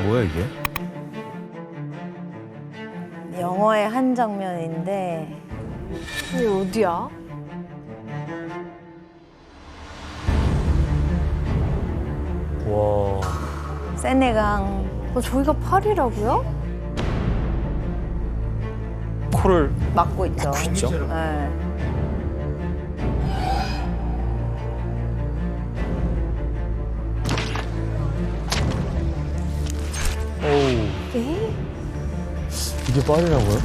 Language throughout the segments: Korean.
뭐야 이게? 영화의 한 장면인데 이게 어디야? 와. 세네강 저기가 파리라고요? 코를 막고 있죠. 있죠? 네. 어우. 에? 이게 파리라고요?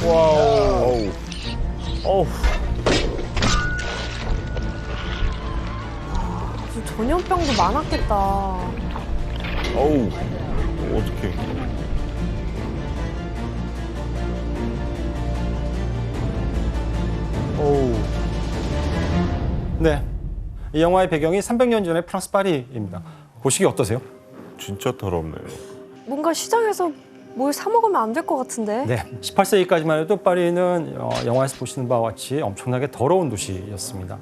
와우. 어우. 전염병도 많았겠다. 어우. 어떡해. 어우. 네, 이 영화의 배경이 300년 전의 프랑스 파리입니다. 보시기 어떠세요? 진짜 더럽네요. 뭔가 시장에서 뭘 사 먹으면 안 될 것 같은데. 네, 18세기까지만 해도 파리는 영화에서 보시는 바와 같이 엄청나게 더러운 도시였습니다.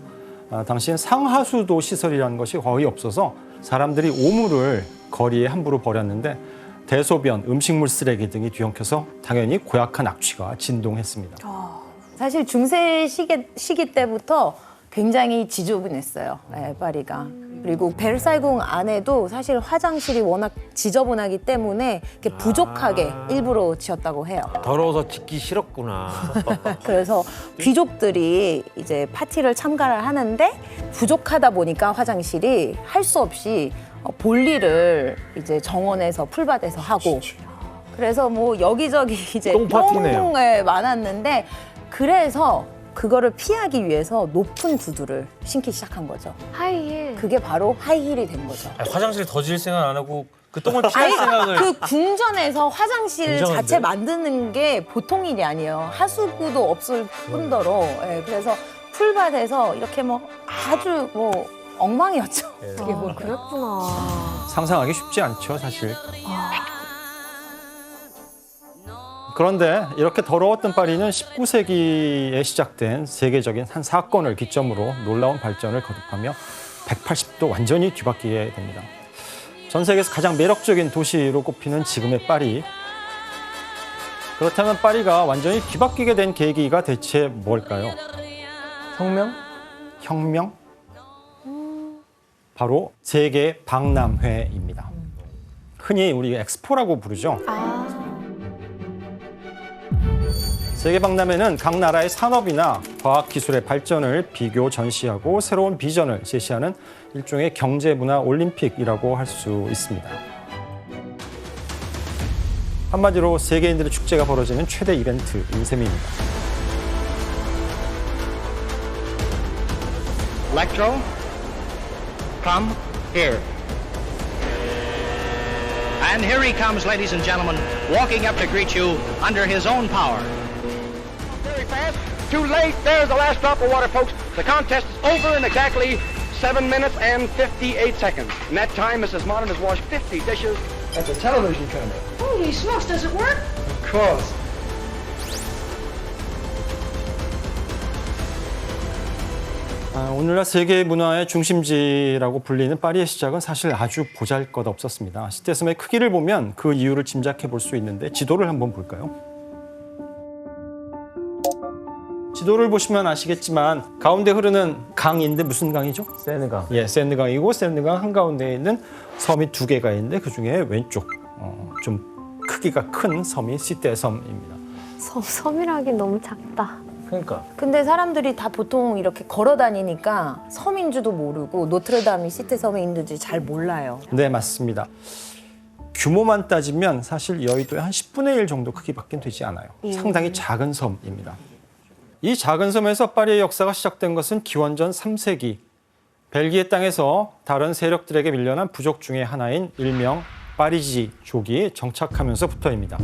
당시엔 상하수도 시설이라는 것이 거의 없어서 사람들이 오물을 거리에 함부로 버렸는데 대소변, 음식물 쓰레기 등이 뒤엉켜서 당연히 고약한 악취가 진동했습니다. 사실 중세 시기 때부터 굉장히 지저분했어요. 네, 파리가. 그리고 베르사유궁 안에도 사실 화장실이 워낙 지저분하기 때문에 이렇게 부족하게 일부러 지었다고 해요. 더러워서 짓기 싫었구나. 그래서 귀족들이 이제 파티를 참가를 하는데 부족하다 보니까 화장실이 할 수 없이 볼일을 이제 정원에서 풀밭에서 하고 그래서 뭐 여기저기 이제 똥 파티네요. 똥에 많았는데 그래서 그거를 피하기 위해서 높은 구두를 신기 시작한 거죠. 하이힐. 그게 바로 하이힐이 된 거죠. 화장실에 더질 생각 안 하고 그 똥을 피할 아니, 생각을. 그 궁전에서 화장실 굉장한데? 자체 만드는 게 보통 일이 아니에요. 하수구도 없을 뿐더러. 예, 그래서 풀밭에서 이렇게 뭐 아주 뭐 엉망이었죠. 어떻게 보면. 그랬구나. 상상하기 쉽지 않죠, 사실. 그런데 이렇게 더러웠던 파리는 19세기에 시작된 세계적인 한 사건을 기점으로 놀라운 발전을 거듭하며 180도 완전히 뒤바뀌게 됩니다. 전 세계에서 가장 매력적인 도시로 꼽히는 지금의 파리. 그렇다면 파리가 완전히 뒤바뀌게 된 계기가 대체 뭘까요? 혁명? 혁명? 바로 세계 박람회입니다. 흔히 우리 엑스포라고 부르죠. 세계 박람회는 각 나라의 산업이나 과학 기술의 발전을 비교 전시하고 새로운 비전을 제시하는 일종의 경제 문화 올림픽이라고 할 수 있습니다. 한마디로 세계인들의 축제가 벌어지는 최대 이벤트인 셈입니다. Electro, come here. And here he comes, ladies and gentlemen, walking up to greet you under his own power. Very fast. Too late. There's the last drop of water, folks. The contest is over in exactly 7 minutes and 58 seconds. In that time, Mrs. Modern has washed 50 dishes at the television camera. Holy smokes, does it work? Of course. 오늘날 세계 문화의 중심지라고 불리는 파리의 시작은 사실 아주 보잘것없었습니다. 시대섬의 크기를 보면 그 이유를 짐작해 볼 수 있는데 지도를 한번 볼까요? 지도를 보시면 아시겠지만 가운데 흐르는 강인데 무슨 강이죠? 세네강. 예, 세느강이고 세느강 한가운데에 있는 섬이 2개가 있는데 그중에 왼쪽 좀 크기가 큰 섬이 시떼섬입니다. 섬이라긴 너무 작다. 그러니까. 근데 사람들이 다 보통 이렇게 걸어 다니니까 섬인 줄도 모르고 노트르담이 시테섬에 있는지 잘 몰라요. 네, 맞습니다. 규모만 따지면 사실 여의도의 한 10분의 1 정도 크기밖에 되지 않아요. 상당히 작은 섬입니다. 이 작은 섬에서 파리의 역사가 시작된 것은 기원전 3세기 벨기에 땅에서 다른 세력들에게 밀려난 부족 중의 하나인 일명 파리지족이 정착하면서부터입니다.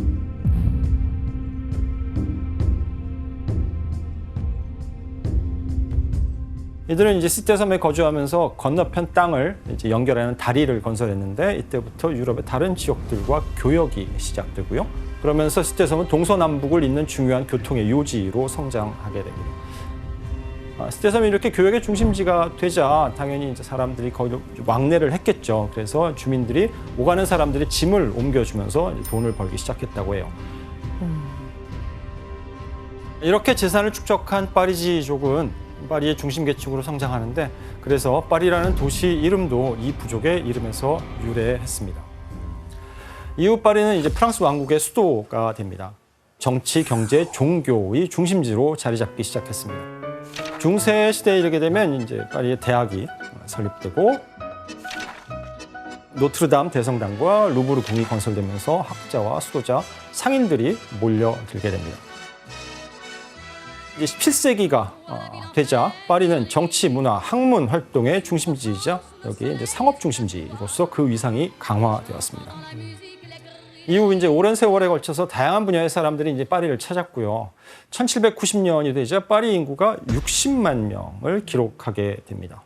이들은 이제 시떼섬에 거주하면서 건너편 땅을 이제 연결하는 다리를 건설했는데 이때부터 유럽의 다른 지역들과 교역이 시작되고요. 그러면서 시떼섬은 동서남북을 잇는 중요한 교통의 요지로 성장하게 됩니다. 시대섬이 이렇게 교역의 중심지가 되자 당연히 이제 사람들이 거기로 왕래를 했겠죠. 그래서 주민들이 오가는 사람들이 짐을 옮겨주면서 돈을 벌기 시작했다고 해요. 이렇게 재산을 축적한 파리지족은 파리의 중심 계층으로 성장하는데 그래서 파리라는 도시 이름도 이 부족의 이름에서 유래했습니다. 이후 파리는 이제 프랑스 왕국의 수도가 됩니다. 정치, 경제, 종교의 중심지로 자리 잡기 시작했습니다. 중세 시대에 이르게 되면 이제 파리의 대학이 설립되고 노트르담 대성당과 루브르 궁이 건설되면서 학자와 수도자, 상인들이 몰려들게 됩니다. 이제 17세기가 되자 파리는 정치, 문화, 학문 활동의 중심지이자 여기 이제 상업 중심지로서 그 위상이 강화되었습니다. 이후 이제 오랜 세월에 걸쳐서 다양한 분야의 사람들이 이제 파리를 찾았고요. 1790년이 되자 파리 인구가 60만 명을 기록하게 됩니다.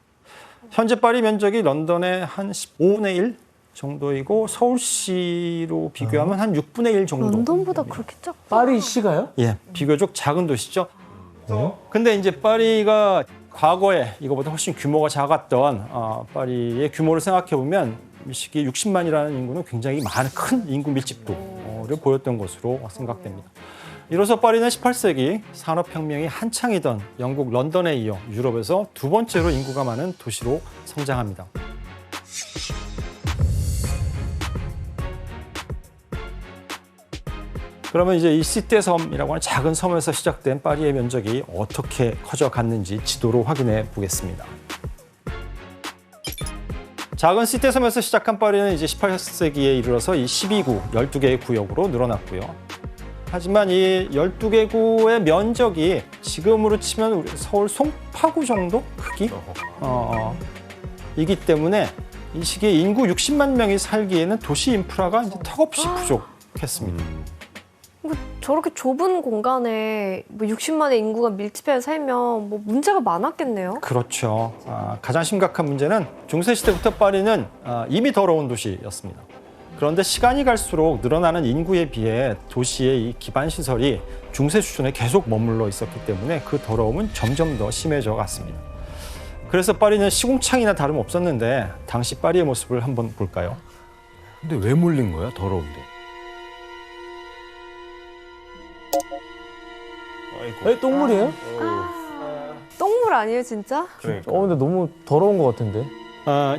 현재 파리 면적이 런던의 한 15분의 1 정도이고 서울시로 비교하면 한 6분의 1 정도. 런던보다 그렇게 작다. 파리시가요? 예, 비교적 작은 도시죠. 근데 이제 파리가 과거에 이거보다 훨씬 규모가 작았던 파리의 규모를 생각해 보면 이 시기 60만이라는 인구는 굉장히 많은 큰 인구 밀집도를 보였던 것으로 생각됩니다. 이로써 파리는 18세기 산업혁명이 한창이던 영국 런던에 이어 유럽에서 두 번째로 인구가 많은 도시로 성장합니다. 그러면 이제 이 시떼섬이라고 하는 작은 섬에서 시작된 파리의 면적이 어떻게 커져갔는지 지도로 확인해 보겠습니다. 작은 시떼섬에서 시작한 파리는 이제 18세기에 이르러서 이 12구, 12개의 구역으로 늘어났고요. 하지만 이 12개 구의 면적이 지금으로 치면 우리 서울 송파구 정도 크기? 이기 때문에 이 시기에 인구 60만 명이 살기에는 도시 인프라가 이제 턱없이 부족했습니다. 저렇게 좁은 공간에 뭐 60만의 인구가 밀집해 살면 뭐 문제가 많았겠네요. 그렇죠. 가장 심각한 문제는 중세 시대부터 파리는 이미 더러운 도시였습니다. 그런데 시간이 갈수록 늘어나는 인구에 비해 도시의 이 기반 시설이 중세 수준에 계속 머물러 있었기 때문에 그 더러움은 점점 더 심해져 갔습니다. 그래서 파리는 시궁창이나 다름없었는데 당시 파리의 모습을 한번 볼까요? 근데 왜 몰린 거야? 더러운데. 에, 똥물이에요? 똥물 아니에요, 진짜? 근데 너무 더러운 것 같은데.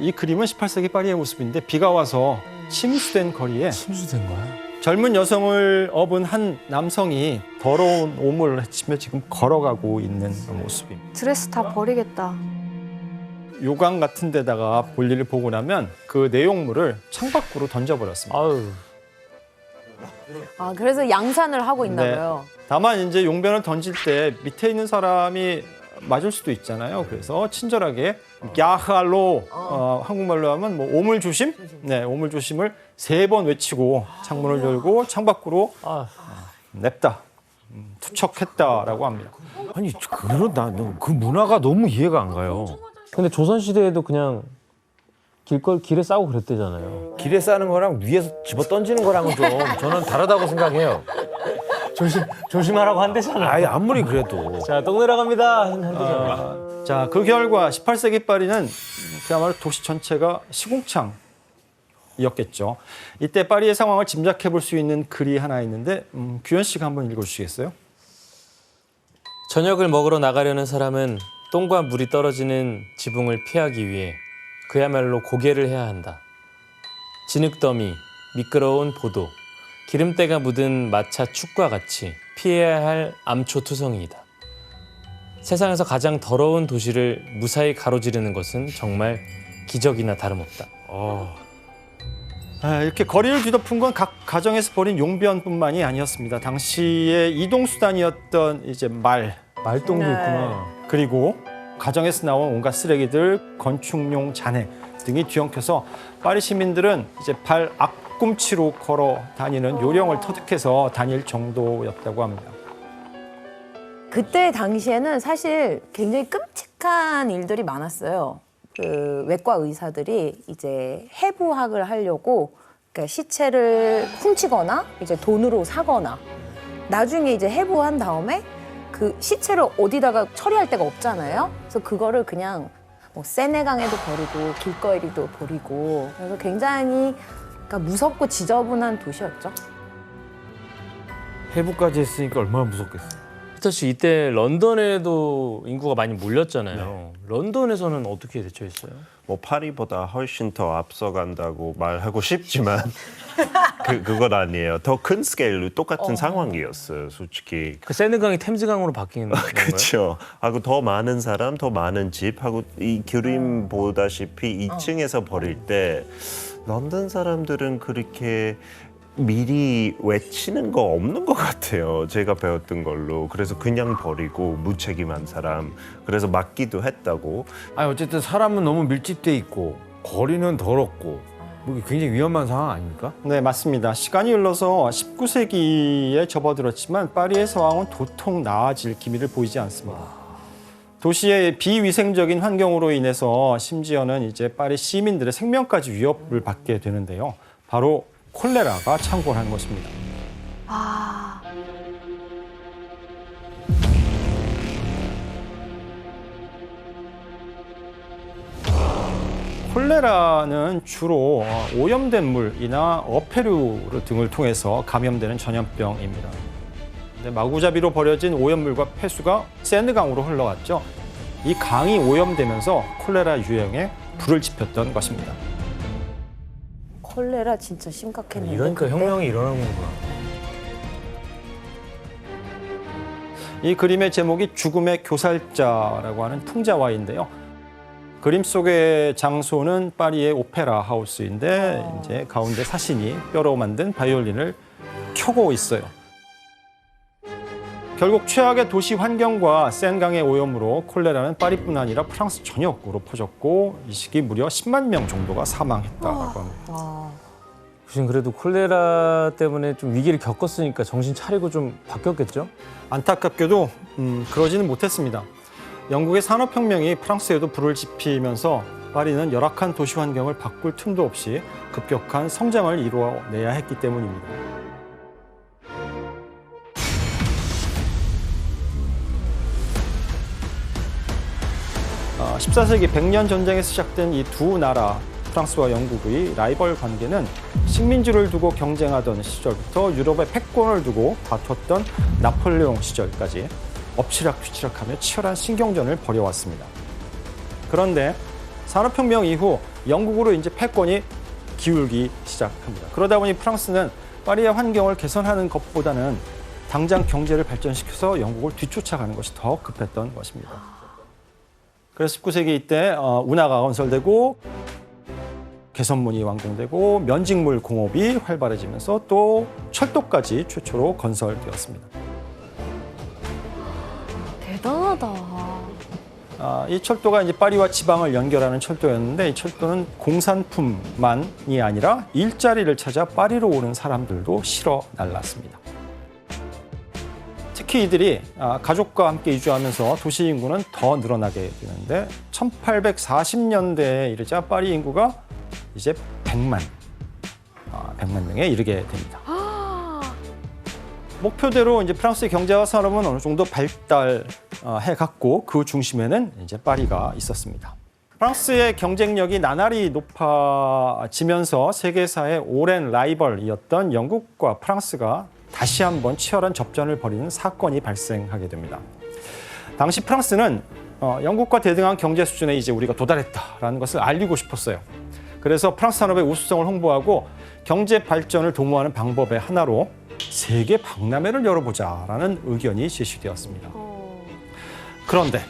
이 그림은 18세기 파리의 모습인데 비가 와서 침수된 거리에 침수된 거야? 젊은 여성을 업은 한 남성이 더러운 오물을 헤치며 지금 걸어가고 있는 모습입니다. 드레스 다 버리겠다. 요강 같은 데다가 볼일을 보고 나면 그 내용물을 창밖으로 던져버렸습니다. 아유. 그래서 양산을 하고 있나 네. 봐요. 다만 이제 용변을 던질 때 밑에 있는 사람이 맞을 수도 있잖아요. 그래서 친절하게 야할로 한국말로 하면 뭐 오물 조심? 네, 오물 조심을 3번 외치고 창문을 열고 창밖으로 냅다 투척했다라고 합니다. 아니, 그 문화가 너무 이해가 안 가요. 근데 조선시대에도 그냥 길에 싸고 그랬대잖아요. 길에 싸는 거랑 위에서 집어 던지는 거랑은 좀 저는 다르다고 생각해요. 조심하라고 한대잖아. 아예 아무리 그래도. 자, 똥 내려갑니다. 한대잖아. 자, 그 결과 18세기 파리는 그야말로 도시 전체가 시궁창이었겠죠. 이때 파리의 상황을 짐작해 볼 수 있는 글이 하나 있는데 규현 씨가 한번 읽어주시겠어요? 저녁을 먹으러 나가려는 사람은 똥과 물이 떨어지는 지붕을 피하기 위해 그야말로 고개를 해야 한다. 진흙더미, 미끄러운 보도, 기름때가 묻은 마차 축과 같이 피해야 할 암초투성이이다. 세상에서 가장 더러운 도시를 무사히 가로지르는 것은 정말 기적이나 다름없다. 이렇게 거리를 뒤덮은 건 각 가정에서 벌인 용변뿐만이 아니었습니다. 당시의 이동수단이었던 이제 말똥도 있구나. 그리고 가정에서 나온 온갖 쓰레기들, 건축용 잔해 등이 뒤엉켜서 파리 시민들은 이제 발 앞꿈치로 걸어 다니는 요령을 터득해서 다닐 정도였다고 합니다. 그때 당시에는 사실 굉장히 끔찍한 일들이 많았어요. 그 외과 의사들이 이제 해부학을 하려고 그러니까 시체를 훔치거나 이제 돈으로 사거나 나중에 이제 해부한 다음에 그 시체를 어디다가 처리할 데가 없잖아요. 그래서 그거를 그냥 뭐 세네강에도 버리고 길거리도 버리고 그래서 굉장히 그러니까 무섭고 지저분한 도시였죠. 해부까지 했으니까 얼마나 무섭겠어. 피터 씨 이때 런던에도 인구가 많이 몰렸잖아요. 런던에서는 어떻게 대처했어요? 뭐 파리보다 훨씬 더 앞서간다고 말하고 싶지만 그건 아니에요. 더 큰 스케일로 똑같은 상황이었어요, 솔직히. 그 세느강이 템즈강으로 바뀐 건가요? 그렇죠. 하고 더 많은 사람, 더 많은 집 하고 이 그림 보다시피 2층에서 버릴 때 런던 사람들은 그렇게 미리 외치는 거 없는 것 같아요. 제가 배웠던 걸로. 그래서 그냥 버리고 무책임한 사람. 그래서 맞기도 했다고. 아니 어쨌든 사람은 너무 밀집돼 있고 거리는 더럽고 뭐 굉장히 위험한 상황 아닙니까? 네, 맞습니다. 시간이 흘러서 19세기에 접어들었지만 파리의 상황은 도통 나아질 기미를 보이지 않습니다. 도시의 비위생적인 환경으로 인해서 심지어는 이제 파리 시민들의 생명까지 위협을 받게 되는데요. 바로 콜레라가 창궐한 것입니다. 아, 콜레라는 주로 오염된 물이나 어패류 등을 통해서 감염되는 전염병입니다. 근데 마구잡이로 버려진 오염물과 폐수가 세느강으로 흘러갔죠. 이 강이 오염되면서 콜레라 유행에 불을 지폈던 것입니다. 콜레라 진짜 심각했는데. 이러니까 혁명이 일어나는 거구나. 이 그림의 제목이 죽음의 교살자라고 하는 풍자화인데요. 그림 속의 장소는 파리의 오페라 하우스인데 이제 가운데 사신이 뼈로 만든 바이올린을 켜고 있어요. 결국 최악의 도시 환경과 센강의 오염으로 콜레라는 파리뿐 아니라 프랑스 전역으로 퍼졌고 이 시기 무려 10만 명 정도가 사망했다고 합니다. 교수님 그래도 콜레라 때문에 좀 위기를 겪었으니까 정신 차리고 좀 바뀌었겠죠? 안타깝게도 그러지는 못했습니다. 영국의 산업혁명이 프랑스에도 불을 지피면서 파리는 열악한 도시 환경을 바꿀 틈도 없이 급격한 성장을 이루어내야 했기 때문입니다. 14세기 100년 전쟁에서 시작된 이 두 나라 프랑스와 영국의 라이벌 관계는 식민지를 두고 경쟁하던 시절부터 유럽의 패권을 두고 다퉜던 나폴레옹 시절까지 엎치락뒤치락하며 치열한 신경전을 벌여왔습니다. 그런데 산업혁명 이후 영국으로 이제 패권이 기울기 시작합니다. 그러다 보니 프랑스는 파리의 환경을 개선하는 것보다는 당장 경제를 발전시켜서 영국을 뒤쫓아가는 것이 더 급했던 것입니다. 그래서 19세기 이때 운하가 건설되고 개선문이 완공되고 면직물 공업이 활발해지면서 또 철도까지 최초로 건설되었습니다. 대단하다. 이 철도가 이제 파리와 지방을 연결하는 철도였는데 이 철도는 공산품만이 아니라 일자리를 찾아 파리로 오는 사람들도 실어 날랐습니다. 특히 이들이 가족과 함께 이주하면서 도시 인구는 더 늘어나게 되는데 1840년대에 이르자 파리 인구가 이제 100만 명에 이르게 됩니다. 목표대로 이제 프랑스의 경제와 산업은 어느 정도 발달해 갔고 그 중심에는 이제 파리가 있었습니다. 프랑스의 경쟁력이 나날이 높아지면서 세계사의 오랜 라이벌이었던 영국과 프랑스가 다시 한번 치열한 접전을 벌이는 사건이 발생하게 됩니다. 당시 프랑스는 영국과 대등한 경제 수준에 이제 우리가 도달했다라는 것을 알리고 싶었어요. 그래서 프랑스 산업의 우수성을 홍보하고 경제 발전을 도모하는 방법의 하나로 세계 박람회를 열어보자라는 의견이 제시되었습니다. 그런데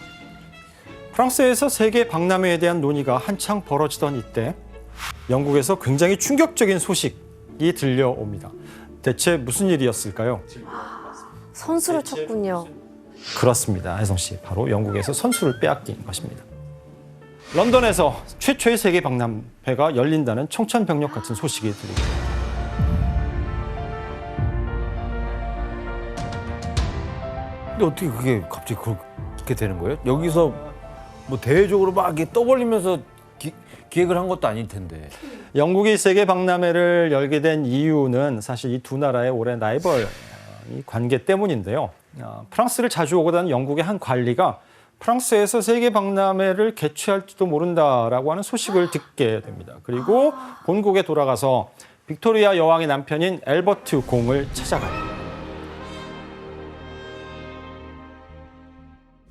프랑스에서 세계 박람회에 대한 논의가 한창 벌어지던 이때 영국에서 굉장히 충격적인 소식이 들려옵니다. 대체 무슨 일이었을까요? 선수를 쳤군요. 그렇습니다. 혜성 씨. 바로 영국에서 선수를 빼앗긴 것입니다. 런던에서 최초의 세계 박람회가 열린다는 청천벽력 같은 소식이 들립니다. 근데 어떻게 그게 갑자기 그렇게 되는 거예요? 여기서 뭐 대외적으로 막 이렇게 떠벌리면서 기획을 한 것도 아닐 텐데. 영국이 세계 박람회를 열게 된 이유는 사실 이 두 나라의 오랜 라이벌 이 관계 때문인데요. 프랑스를 자주 오고 다니는 영국의 한 관리가 프랑스에서 세계 박람회를 개최할지도 모른다라고 하는 소식을 듣게 됩니다. 그리고 본국에 돌아가서 빅토리아 여왕의 남편인 엘버트 공을 찾아가요.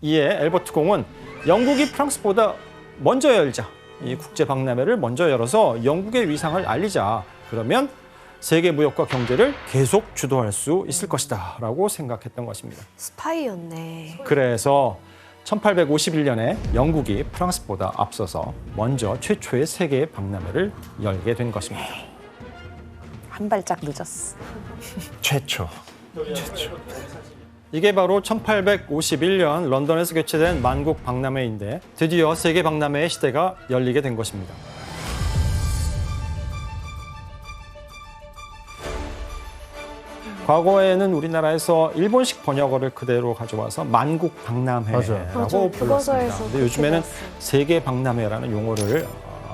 이에 엘버트 공은 영국이 프랑스보다 먼저 열자, 이 국제 박람회를 먼저 열어서 영국의 위상을 알리자. 그러면 세계 무역과 경제를 계속 주도할 수 있을 것이다 라고 생각했던 것입니다. 스파이였네. 그래서 1851년에 영국이 프랑스보다 앞서서 먼저 최초의 세계 박람회를 열게 된 것입니다. 한 발짝 늦었어. 최초. 이게 바로 1851년 런던에서 개최된 만국 박람회인데 드디어 세계 박람회의 시대가 열리게 된 것입니다. 과거에는 우리나라에서 일본식 번역어를 그대로 가져와서 만국 박람회라고 불렀습니다. 근데 요즘에는 세계 박람회라는 용어를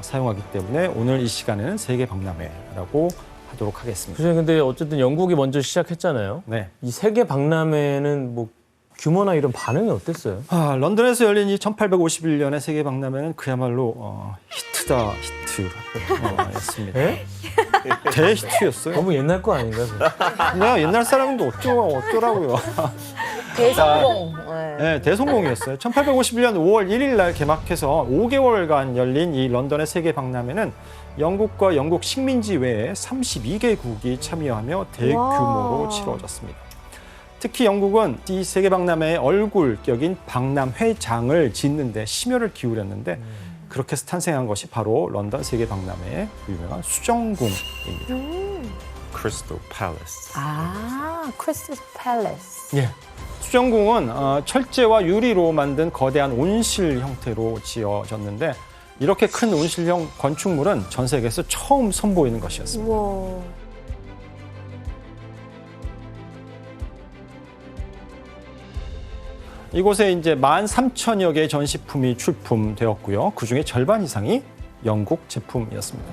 사용하기 때문에 오늘 이 시간에는 세계 박람회라고 하도록 하겠습니다. 교수님, 근데 어쨌든 영국이 먼저 시작했잖아요. 네. 이 세계 박람회는 뭐 규모나 이런 반응이 어땠어요? 런던에서 열린 이 1851년의 세계 박람회는 그야말로 히트다 히트였습니다. 대히트였어요. 너무 옛날 거 아닌가요? 내가 옛날 사람인데 어쩌라고요. 대성공. 네, 대성공이었어요. 1851년 5월 1일 날 개막해서 5개월간 열린 이 런던의 세계 박람회는 영국과 영국 식민지 외에 32개국이 참여하며 대규모로 치러졌습니다. 특히 영국은 이 세계 박람회의 얼굴격인 박람회장을 짓는 데 심혈을 기울였는데 그렇게 해서 탄생한 것이 바로 런던 세계 박람회의 유명한 수정궁입니다. 크리스탈 팰리스. 크리스탈 팰리스. 예. 수정궁은 철제와 유리로 만든 거대한 온실 형태로 지어졌는데 이렇게 큰 온실형 건축물은 전 세계에서 처음 선보이는 것이었습니다. 우와. 이곳에 이제 13,000여 개의 전시품이 출품되었고요. 그중에 절반 이상이 영국 제품이었습니다.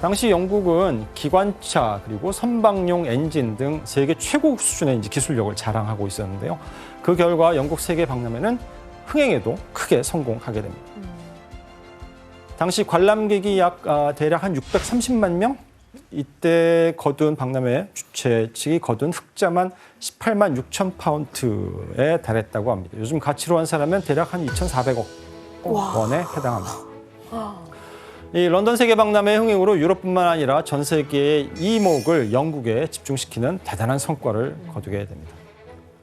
당시 영국은 기관차 그리고 선박용 엔진 등 세계 최고 수준의 이제 기술력을 자랑하고 있었는데요. 그 결과 영국 세계 박람회는 흥행에도 크게 성공하게 됩니다. 당시 관람객이 대략 한 630만 명? 이때 거둔 박람회 주최 측이 거둔 흑자만 18만 6천 파운드에 달했다고 합니다. 요즘 가치로 환산하면 대략 한 2,400억 원에 해당합니다. 이 런던 세계 박람회 흥행으로 유럽뿐만 아니라 전 세계의 이목을 영국에 집중시키는 대단한 성과를 거두게 됩니다.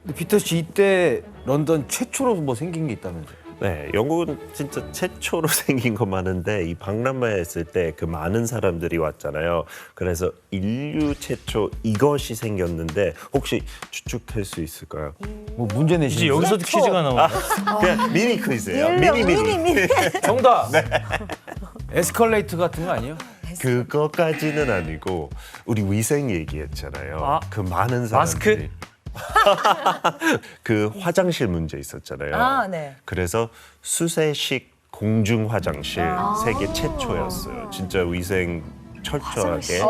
근데 피터 씨 이때 런던 최초로 뭐 생긴 게 있다면서요? 네, 영국은 진짜 최초로 생긴 거 많은데 이 박람회 했을 때 그 많은 사람들이 왔잖아요. 그래서 인류 최초 이것이 생겼는데 혹시 추측할 수 있을까요? 뭐 문제 이제 내시는 여기서도 퀴즈가 나오네. 그냥 미니 퀴즈예요. 미니. 정답. 에스컬레이터 같은 거 아니에요? 그거까지는 아니고 우리 위생 얘기했잖아요. 그 많은 사람들이. 마스크? 그 화장실 문제 있었잖아요. 네. 그래서 수세식 공중 화장실 세계 최초였어요. 진짜 위생 철저하게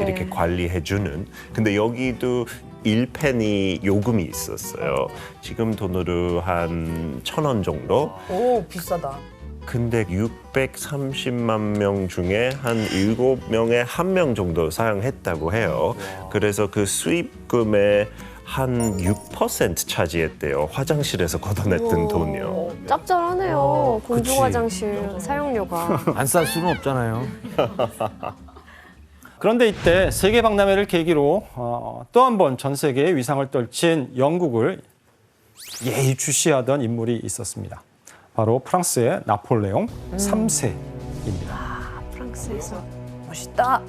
이렇게 관리해주는. 근데 여기도 1페니 요금이 있었어요. 지금 돈으로 한 1,000원 정도. 오, 비싸다. 근데 630만 명 중에 한 7명에 1명 정도 사용했다고 해요. 그래서 그 수입금의 한 6% 차지했대요. 화장실에서 걷어냈던 돈이요. 짭짤하네요. 공중 화장실 사용료가. 안 쌀 수는 없잖아요. 그런데 이때 세계 박람회를 계기로 또 한 번 전 세계의 위상을 떨친 영국을 예의주시하던 인물이 있었습니다. 바로 프랑스의 나폴레옹 3세입니다. 프랑스에서. 멋있다.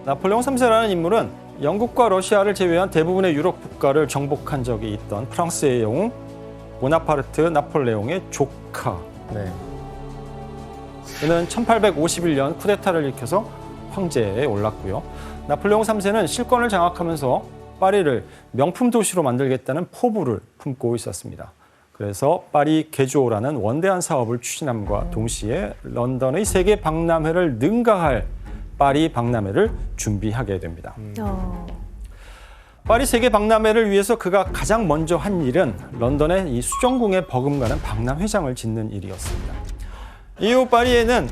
나폴레옹 3세라는 인물은 영국과 러시아를 제외한 대부분의 유럽 국가를 정복한 적이 있던 프랑스의 영웅 보나파르트 나폴레옹의 조카. 네. 그는 1851년 쿠데타를 일으켜서 황제에 올랐고요. 나폴레옹 3세는 실권을 장악하면서 파리를 명품 도시로 만들겠다는 포부를 품고 있었습니다. 그래서 파리 개조라는 원대한 사업을 추진함과 동시에 런던의 세계 박람회를 능가할 파리 박람회를 준비하게 됩니다. 파리 세계 박람회를 위해서 그가 가장 먼저 한 일은 런던의 이 수정궁에 버금가는 박람회장을 짓는 일이었습니다. 이후 파리에는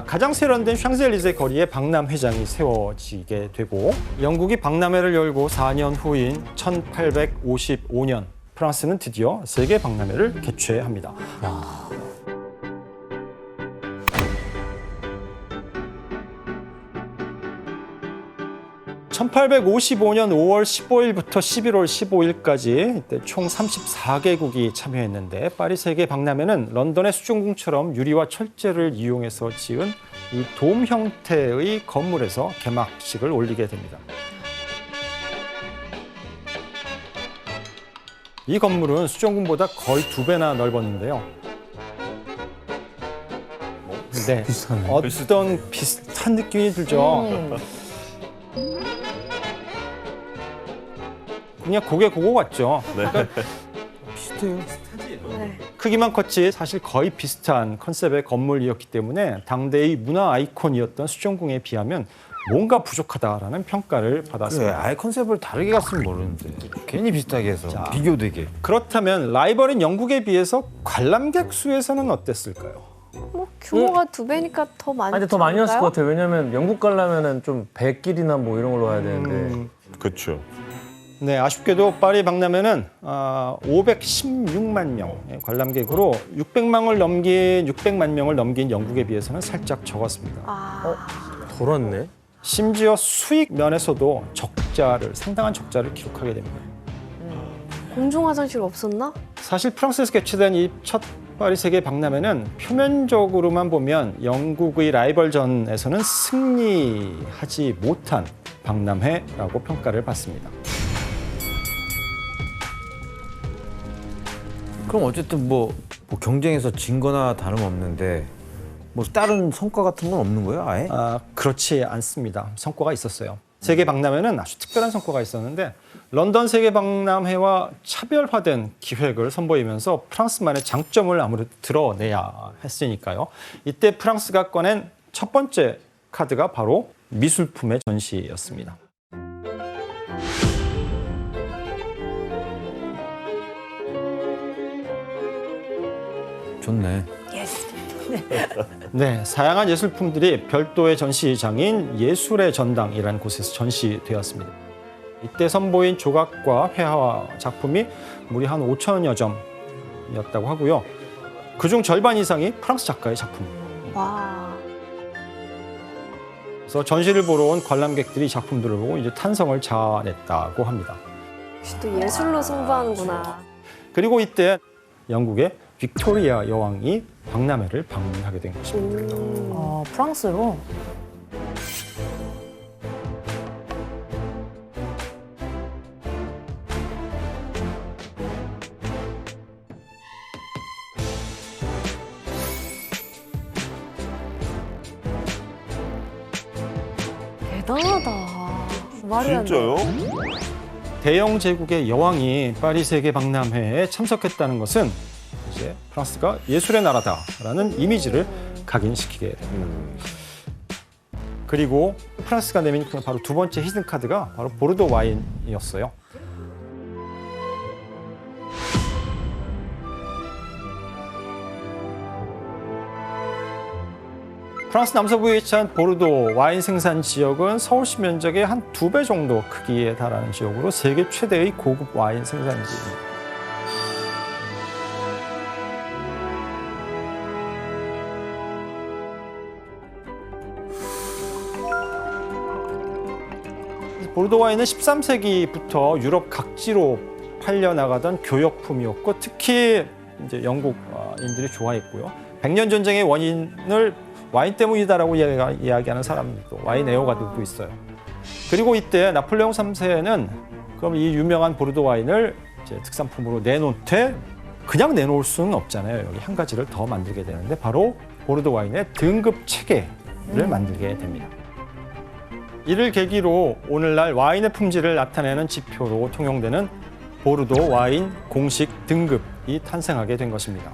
가장 세련된 샹젤리제 거리에 박람회장이 세워지게 되고 영국이 박람회를 열고 4년 후인 1855년 프랑스는 드디어 세계 박람회를 개최합니다. 1855년 5월 15일부터 11월 15일까지 이때 총 34개국이 참여했는데 파리 세계 박람회는 런던의 수중궁처럼 유리와 철제를 이용해서 지은 이 돔 형태의 건물에서 개막식을 올리게 됩니다. 이 건물은 수정궁보다 거의 2배나 넓었는데요. 네, 비슷하네. 어떤 비슷한 느낌이 들죠. 그냥 고개 고고 같죠. 그러니까 비슷해요. 크기만 컸지 사실 거의 비슷한 컨셉의 건물이었기 때문에 당대의 문화 아이콘이었던 수정궁에 비하면 뭔가 부족하다라는 평가를 그래, 받았습니다. 아예 컨셉을 다르게 갔으면 모르는데 괜히 비슷하게 해서 비교되게. 그렇다면 라이벌인 영국에 비해서 관람객 수에서는 어땠을까요? 뭐 규모가 2배니까 더 많지 아니, 근데 더 많이 왔을 않을까요? 것 같아요. 왜냐면 영국 가려면은 좀 100길이나 뭐 이런 걸로 와야 되는데. 그렇죠. 네, 아쉽게도 파리 박람회는 516만 명의 관람객으로 600만 명을 넘긴 영국에 비해서는 살짝 적었습니다. 덜 왔네. 심지어 수익 면에서도 상당한 적자를 기록하게 됩니다. 공중 화장실 없었나? 사실 프랑스에서 개최된 이 첫 파리 세계 박람회는 표면적으로만 보면 영국의 라이벌전에서는 승리하지 못한 박람회라고 평가를 받습니다. 그럼 어쨌든 뭐 경쟁에서 진 거나 다름없는데 뭐 다른 성과 같은 건 없는 거예요, 아예? 그렇지 않습니다. 성과가 있었어요. 세계 박람회는 아주 특별한 성과가 있었는데 런던 세계 박람회와 차별화된 기획을 선보이면서 프랑스만의 장점을 아무래도 드러내야 했으니까요. 이때 프랑스가 꺼낸 첫 번째 카드가 바로 미술품의 전시였습니다. 좋네. 네, 다양한 예술품들이 별도의 전시장인 예술의 전당이라는 곳에서 전시되었습니다. 이때 선보인 조각과 회화 작품이 무려 한 5천여 점이었다고 하고요. 그중 절반 이상이 프랑스 작가의 작품입니다. 와. 그래서 전시를 보러 온 관람객들이 작품들을 보고 이제 탄성을 자아냈다고 합니다. 역시 또 예술로 승부하는구나. 그리고 이때 영국의 빅토리아 여왕이 박람회를 방문하게 된 것입니다. 프랑스로. 대단하다. 말이 안 돼. 진짜요? 대영 제국의 여왕이 파리 세계 박람회에 참석했다는 것은 이제 프랑스가 예술의 나라다라는 이미지를 각인시키게 됩니다. 그리고 프랑스가 내민 바로 두 번째 히든 카드가 바로 보르도 와인이었어요. 프랑스 남서부에 위치한 보르도 와인 생산 지역은 서울시 면적의 한 2배 정도 크기에 달하는 지역으로 세계 최대의 고급 와인 생산지입니다. 보르도 와인은 13세기부터 유럽 각지로 팔려나가던 교역품이었고 특히 이제 영국인들이 좋아했고요. 100년 전쟁의 원인을 와인 때문이다라고 이야기하는 사람들도 와인 애호가들도 있어요. 그리고 이때 나폴레옹 3세는 그럼 이 유명한 보르도 와인을 이제 특산품으로 내놓되 그냥 내놓을 수는 없잖아요. 여기 한 가지를 더 만들게 되는데 바로 보르도 와인의 등급 체계를 만들게 됩니다. 이를 계기로 오늘날 와인의 품질을 나타내는 지표로 통용되는 보르도 와인 공식 등급이 탄생하게 된 것입니다.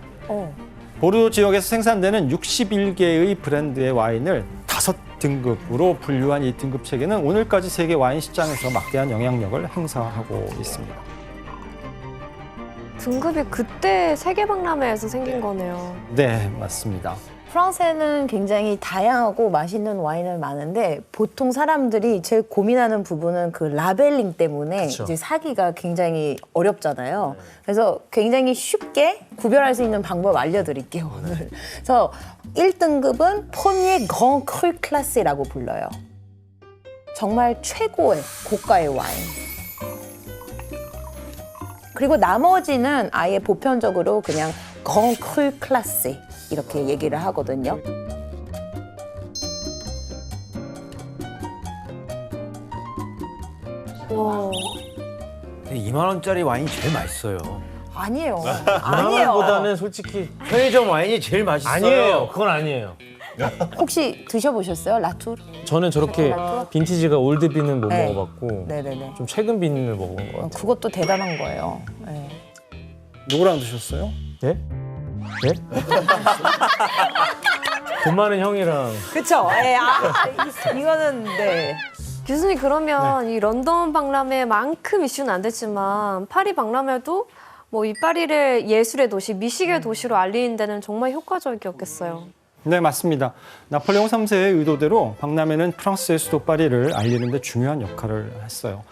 보르도 지역에서 생산되는 61개의 브랜드의 와인을 5등급으로 분류한 이 등급 체계는 오늘까지 세계 와인 시장에서 막대한 영향력을 행사하고 있습니다. 등급이 그때 세계박람회에서 생긴 거네요. 네, 맞습니다. 프랑스에는 굉장히 다양하고 맛있는 와인을 많은데 보통 사람들이 제일 고민하는 부분은 그 라벨링 때문에 이제 사기가 굉장히 어렵잖아요. 그래서 굉장히 쉽게 구별할 수 있는 방법 알려드릴게요, 오늘. 그래서 1등급은 포미에 그랑 크루 클래스라고 불러요. 정말 최고의 고가의 와인. 그리고 나머지는 아예 보편적으로 그냥 그랑 크루 클래스 이렇게 얘기를 하거든요. 와. 2만 원짜리 와인이 제일 맛있어요. 아니에요. 아니에요. 보다는 솔직히 편의점 와인이 제일 맛있어요. 아니에요. 그건 아니에요. 혹시 드셔보셨어요? 라투르? 저는 저렇게 빈티지가 올드 빈은 못 네. 먹어봤고 네네네. 좀 최근 빈을 먹은 것 같아요. 그것도 대단한 거예요. 네. 누구랑 드셨어요? 네? 네? 돈 많은 형이랑 그쵸? 예, 이거는 네. 교수님 그러면 이 런던 박람회만큼 이슈는 안 됐지만 파리 박람회도 뭐 이 파리를 예술의 도시, 미식의 도시로 알리는 데는 정말 효과적이었겠어요. 네, 맞습니다. 나폴레옹 3세의 의도대로 박람회는 프랑스의 수도 파리를 알리는 데 중요한 역할을 했어요.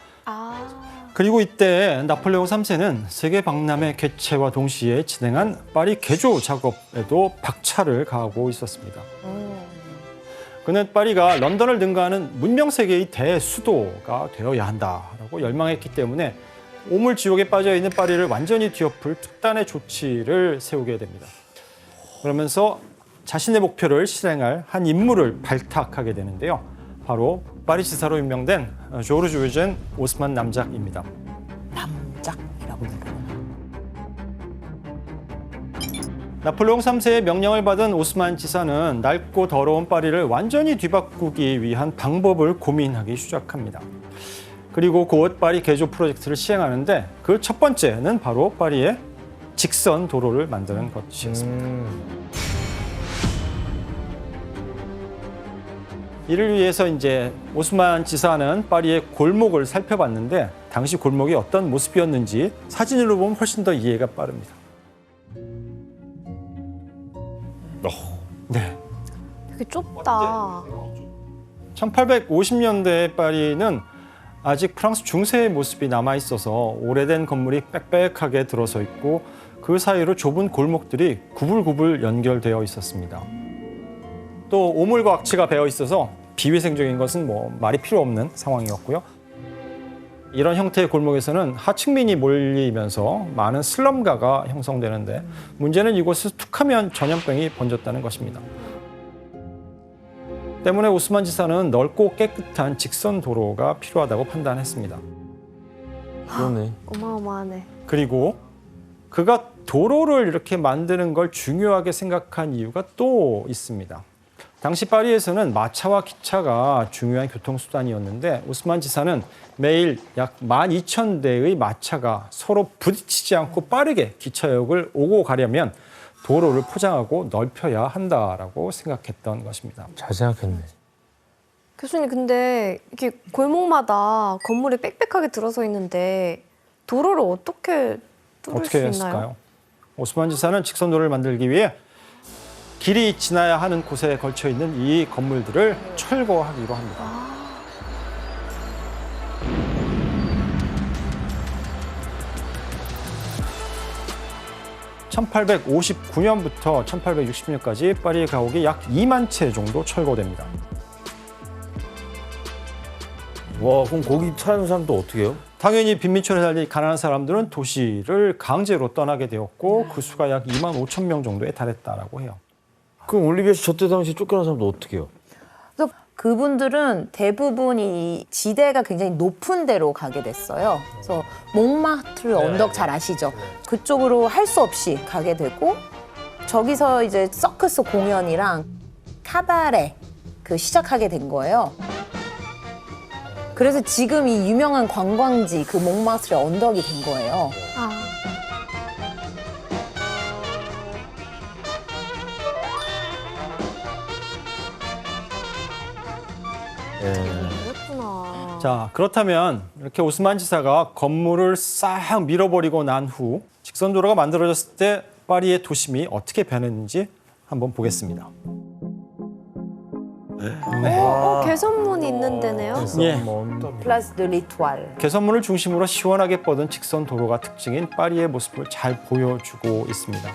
그리고 이때 나폴레옹 3세는 세계 박람회 개최와 동시에 진행한 파리 개조 작업에도 박차를 가하고 있었습니다. 그는 파리가 런던을 능가하는 문명 세계의 대수도가 되어야 한다라고 열망했기 때문에 오물지옥에 빠져 있는 파리를 완전히 뒤엎을 특단의 조치를 세우게 됩니다. 그러면서 자신의 목표를 실행할 한 인물을 발탁하게 되는데요. 바로 파리 지사로 임명된 조르주 유젠 오스만 남작입니다. 남작이라고 부르는. 나폴레옹 3세의 명령을 받은 오스만 지사는 낡고 더러운 파리를 완전히 뒤바꾸기 위한 방법을 고민하기 시작합니다. 그리고 곧 파리 개조 프로젝트를 시행하는데 그 첫 번째는 바로 파리의 직선 도로를 만드는 것이었습니다. 이를 위해서 이제 오스만 지사는 파리의 골목을 살펴봤는데 당시 골목이 어떤 모습이었는지 사진으로 보면 훨씬 더 이해가 빠릅니다. 네. 되게 좁다. 1850년대 파리는 아직 프랑스 중세의 모습이 남아 있어서 오래된 건물이 빽빽하게 들어서 있고 그 사이로 좁은 골목들이 구불구불 연결되어 있었습니다. 또 오물과 악취가 배어 있어서 비위생적인 것은 뭐 말이 필요 없는 상황이었고요. 이런 형태의 골목에서는 하층민이 몰리면서 많은 슬럼가가 형성되는데 문제는 이곳에서 툭하면 전염병이 번졌다는 것입니다. 때문에 오스만 지사는 넓고 깨끗한 직선 도로가 필요하다고 판단했습니다. 그러네. 어마어마하네. 그리고 그가 도로를 이렇게 만드는 걸 중요하게 생각한 이유가 또 있습니다. 당시 파리에서는 마차와 기차가 중요한 교통수단이었는데 오스만 지사는 매일 약 12,000대의 마차가 서로 부딪히지 않고 빠르게 기차역을 오고 가려면 도로를 포장하고 넓혀야 한다라고 생각했던 것입니다. 잘 생각했네. 교수님 근데 이렇게 골목마다 건물이 빽빽하게 들어서 있는데 도로를 어떻게 뚫을 어떻게 수 했을까요? 있나요? 오스만 지사는 직선도로를 만들기 위해 길이 지나야 하는 곳에 걸쳐 있는 이 건물들을 철거하기로 합니다. 1859년부터 1860년까지 파리 가옥이 약 2만 채 정도 철거됩니다. 와, 그럼 거기 사는 사람도 어떻게 해요? 당연히 빈민촌에 살던 가난한 사람들은 도시를 강제로 떠나게 되었고 그 수가 약 2만 5천 명 정도에 달했다라고 해요. 그럼 올리비아 씨 저때 당시 쫓겨난 사람도 어떻게 해요? 그래서 그분들은 대부분 이 지대가 굉장히 높은 데로 가게 됐어요. 그래서 몽마르트르 언덕 잘 아시죠? 그쪽으로 할 수 없이 가게 되고 저기서 이제 서커스 공연이랑 카바레 시작하게 된 거예요. 그래서 지금 이 유명한 관광지 그 몽마르트르 언덕이 된 거예요. 그랬구나. 자, 그렇다면 이렇게 오스만 지사가 건물을 싹 밀어버리고 난 후 직선 도로가 만들어졌을 때 파리의 도심이 어떻게 변했는지 한번 보겠습니다. 개선문이 있는 데네요. 예. 플라스 드 리투알. 개선문을 중심으로 시원하게 뻗은 직선 도로가 특징인 파리의 모습을 잘 보여주고 있습니다.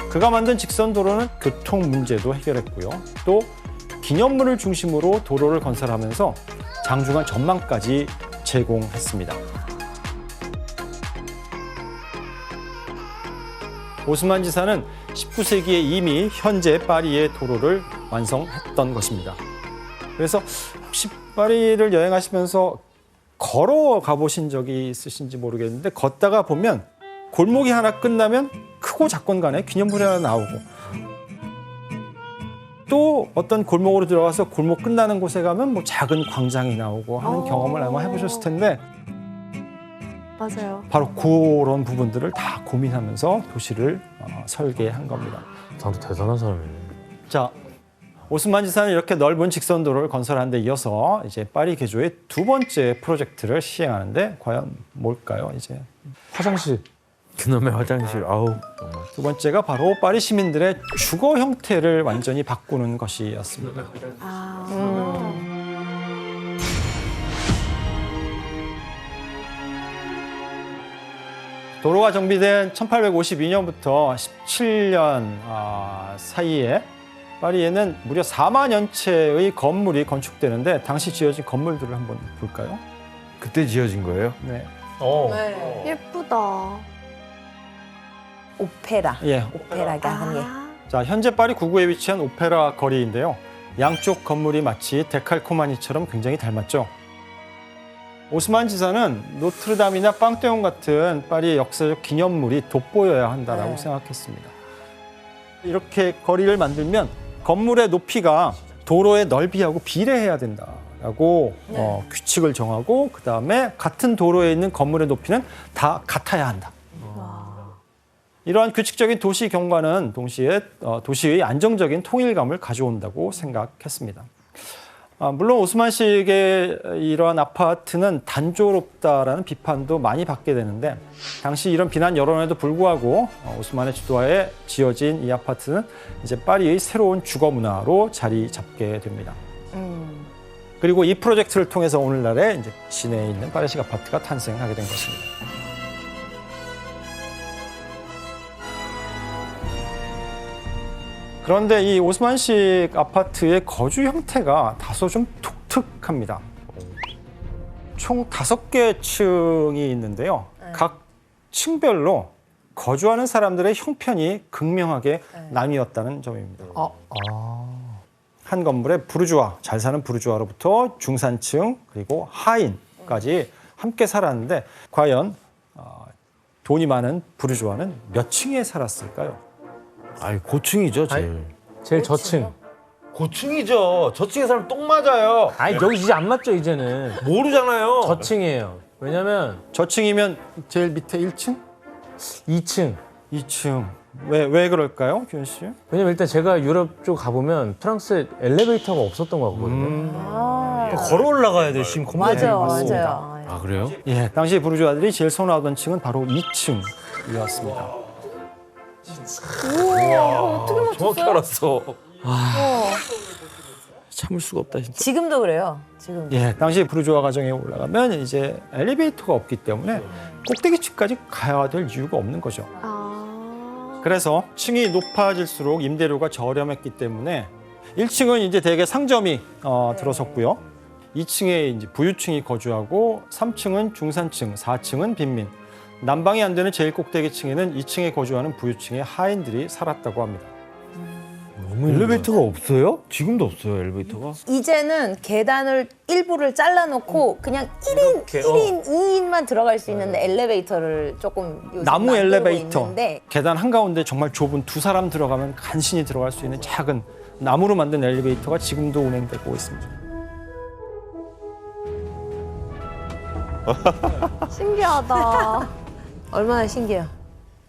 그가 만든 직선 도로는 교통 문제도 해결했고요. 또 기념물을 중심으로 도로를 건설하면서 장중한 전망까지 제공했습니다. 오스만 지사는 19세기에 이미 현재 파리의 도로를 완성했던 것입니다. 그래서 혹시 파리를 여행하시면서 걸어 가보신 적이 있으신지 모르겠는데 걷다가 보면 골목이 하나 끝나면 크고 작건 간에 기념물이 하나 나오고 또 어떤 골목으로 들어가서 골목 끝나는 곳에 가면 뭐 작은 광장이 나오고 하는 경험을 아마 해보셨을 텐데 맞아요. 바로 그런 부분들을 다 고민하면서 도시를 설계한 겁니다. 나도 대단한 사람이네. 자, 오스만 지사는 이렇게 넓은 직선도로를 건설하는 데 이어서 이제 파리 개조의 두 번째 프로젝트를 시행하는데 과연 뭘까요? 이제 화장실. 그놈의 화장실. 아우. 두 번째가 바로 파리 시민들의 주거 형태를 완전히 바꾸는 것이었습니다. 도로가 정비된 1852년부터 17년 사이에 파리에는 무려 4만여 채의 건물이 건축되는데 당시 지어진 건물들을 한번 볼까요? 그때 지어진 거예요? 네. 예쁘다. 오페라. 예. 오페라 가르니에. 자, 현재 파리 구구에 위치한 오페라 거리인데요. 양쪽 건물이 마치 데칼코마니처럼 굉장히 닮았죠. 오스만 지사는 노트르담이나 빵테온 같은 파리의 역사적 기념물이 돋보여야 한다라고 생각했습니다. 이렇게 거리를 만들면 건물의 높이가 도로의 넓이하고 비례해야 된다라고 규칙을 정하고 그다음에 같은 도로에 있는 건물의 높이는 다 같아야 한다. 이러한 규칙적인 도시 경관은 동시에 도시의 안정적인 통일감을 가져온다고 생각했습니다. 물론 오스만식의 이러한 아파트는 단조롭다라는 비판도 많이 받게 되는데 당시 이런 비난 여론에도 불구하고 오스만의 주도하에 지어진 이 아파트는 이제 파리의 새로운 주거 문화로 자리 잡게 됩니다. 그리고 이 프로젝트를 통해서 오늘날의 이제 시내에 있는 파리식 아파트가 탄생하게 된 것입니다. 그런데 이 오스만식 아파트의 거주 형태가 다소 좀 독특합니다. 총 5개 층이 있는데요. 각 층별로 거주하는 사람들의 형편이 극명하게 나뉘었다는 점입니다. 한 건물에 부르주아, 잘 사는 부르주아로부터 중산층 그리고 하인까지 함께 살았는데 과연 돈이 많은 부르주아는 몇 층에 살았을까요? 아이, 고층이죠, 제일. 제일 저층. 고층이죠. 저층에 살면 똥 맞아요. 아니 여기 이제 안 맞죠 이제는. 모르잖아요. 저층이에요. 왜냐면 저층이면 제일 밑에 1층? 2층. 2층. 왜 그럴까요, 규현 씨? 왜냐면 일단 제가 유럽 쪽 가보면 프랑스에 엘리베이터가 없었던 거 같거든요. 걸어 올라가야 돼, 지금 맞아요, 맞습니다. 맞아요. 아, 그래요? 예, 당시 부르주아들이 제일 선호하던 층은 바로 2층이었습니다. 정확히 알았어. 참을 수가 없다, 진짜. 지금도 그래요. 지금. 예, 당시 부르주아 가정에 올라가면 이제 엘리베이터가 없기 때문에 꼭대기층까지 가야 될 이유가 없는 거죠. 그래서 층이 높아질수록 임대료가 저렴했기 때문에 1층은 이제 대개 상점이 들어섰고요. 2층에 이제 부유층이 거주하고 3층은 중산층, 4층은 빈민. 난방이 안 되는 제일 꼭대기층에는 2층에 거주하는 부유층의 하인들이 살았다고 합니다. 엘리베이터가 없어요? 지금도 없어요, 엘리베이터가? 이제는 계단을 일부를 잘라놓고 그냥 1인, 2인만 들어갈 수 있는 엘리베이터를 조금 요즘 나무 만들고 엘리베이터, 있는데 계단 한가운데 정말 좁은 2사람 들어가면 간신히 들어갈 수 있는 작은 나무로 만든 엘리베이터가 지금도 운행되고 있습니다. 신기하다. 얼마나 신기해요.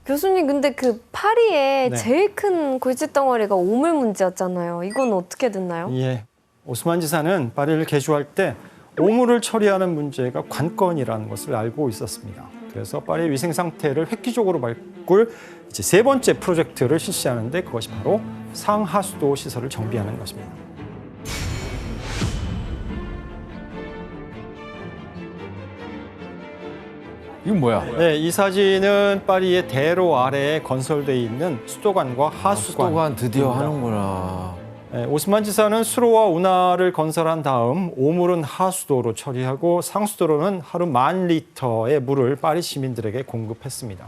교수님 근데 그 파리의 네. 제일 큰 골칫덩어리가 오물 문제였잖아요. 이건 어떻게 됐나요? 예. 오스만 지사는 파리를 개조할 때 오물을 처리하는 문제가 관건이라는 것을 알고 있었습니다. 그래서 파리의 위생 상태를 획기적으로 바꿀 이제 세 번째 프로젝트를 실시하는데 그것이 바로 상하수도 시설을 정비하는 것입니다. 이건 뭐야? 네, 이 사진은 파리의 대로 아래에 건설되어 있는 수도관과 하수관. 수도관 드디어 하는구나. 네, 오스만 지사는 수로와 운하를 건설한 다음 오물은 하수도로 처리하고 상수도로는 하루 10,000리터의 물을 파리 시민들에게 공급했습니다.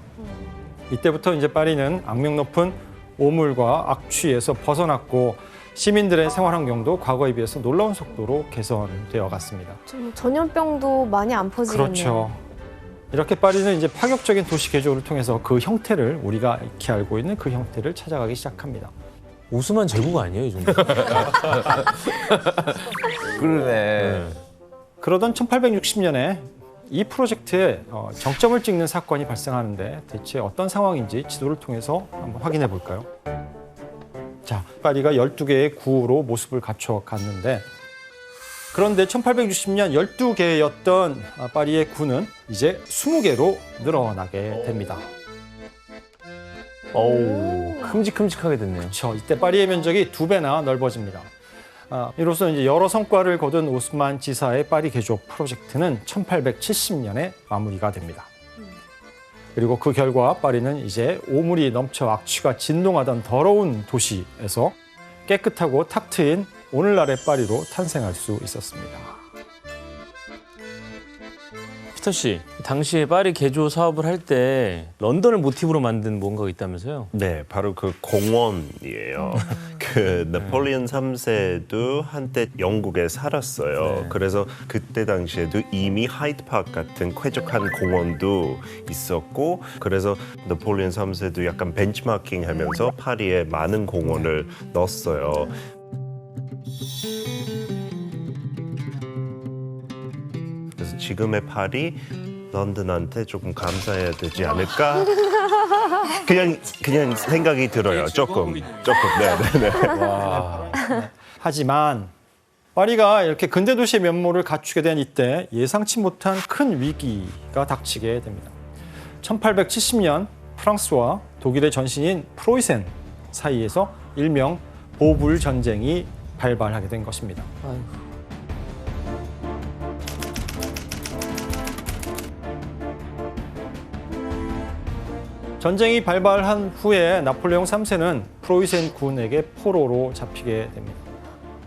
이때부터 이제 파리는 악명 높은 오물과 악취에서 벗어났고 시민들의 생활 환경도 과거에 비해서 놀라운 속도로 개선되어 갔습니다. 좀 전염병도 많이 안 퍼지겠네요. 그렇죠. 이렇게 파리는 이제 파격적인 도시 개조를 통해서 그 형태를 우리가 익히 알고 있는 그 형태를 찾아가기 시작합니다. 오스만 제국 아니에요, 이 정도? 그러네. 그러던 1860년에 이 프로젝트에 정점을 찍는 사건이 발생하는데 대체 어떤 상황인지 지도를 통해서 한번 확인해 볼까요? 자, 파리가 12개의 구로 모습을 갖춰 갔는데 그런데 1860년 12개였던 파리의 구는 이제 20개로 늘어나게 됩니다. 어우, 큼직큼직하게 됐네요. 그렇죠. 이때 파리의 면적이 2배나 넓어집니다. 이로써 이제 여러 성과를 거둔 오스만 지사의 파리 개조 프로젝트는 1870년에 마무리가 됩니다. 그리고 그 결과 파리는 이제 오물이 넘쳐 악취가 진동하던 더러운 도시에서 깨끗하고 탁 트인 오늘날의 파리로 탄생할 수 있었습니다. 피터 씨, 당시에 파리 개조 사업을 할 때 런던을 모티브로 만든 뭔가가 있다면서요? 네, 바로 그 공원이에요. 그 나폴레옹 3세도 한때 영국에 살았어요. 네. 그래서 그때 당시에도 이미 하이드파크 같은 쾌적한 공원도 있었고, 그래서 나폴레옹 3세도 약간 벤치마킹하면서 파리에 많은 공원을 넣었어요. 그래서 지금의 파리 런던한테 조금 감사해야 되지 않을까? 그냥 생각이 들어요. 조금. 네. 하지만 파리가 이렇게 근대 도시의 면모를 갖추게 된 이때 예상치 못한 큰 위기가 닥치게 됩니다. 1870년 프랑스와 독일의 전신인 프로이센 사이에서 일명 보불 전쟁이 발발하게 된 것입니다. 전쟁이 발발한 후에 나폴레옹 3세는 프로이센 군에게 포로로 잡히게 됩니다.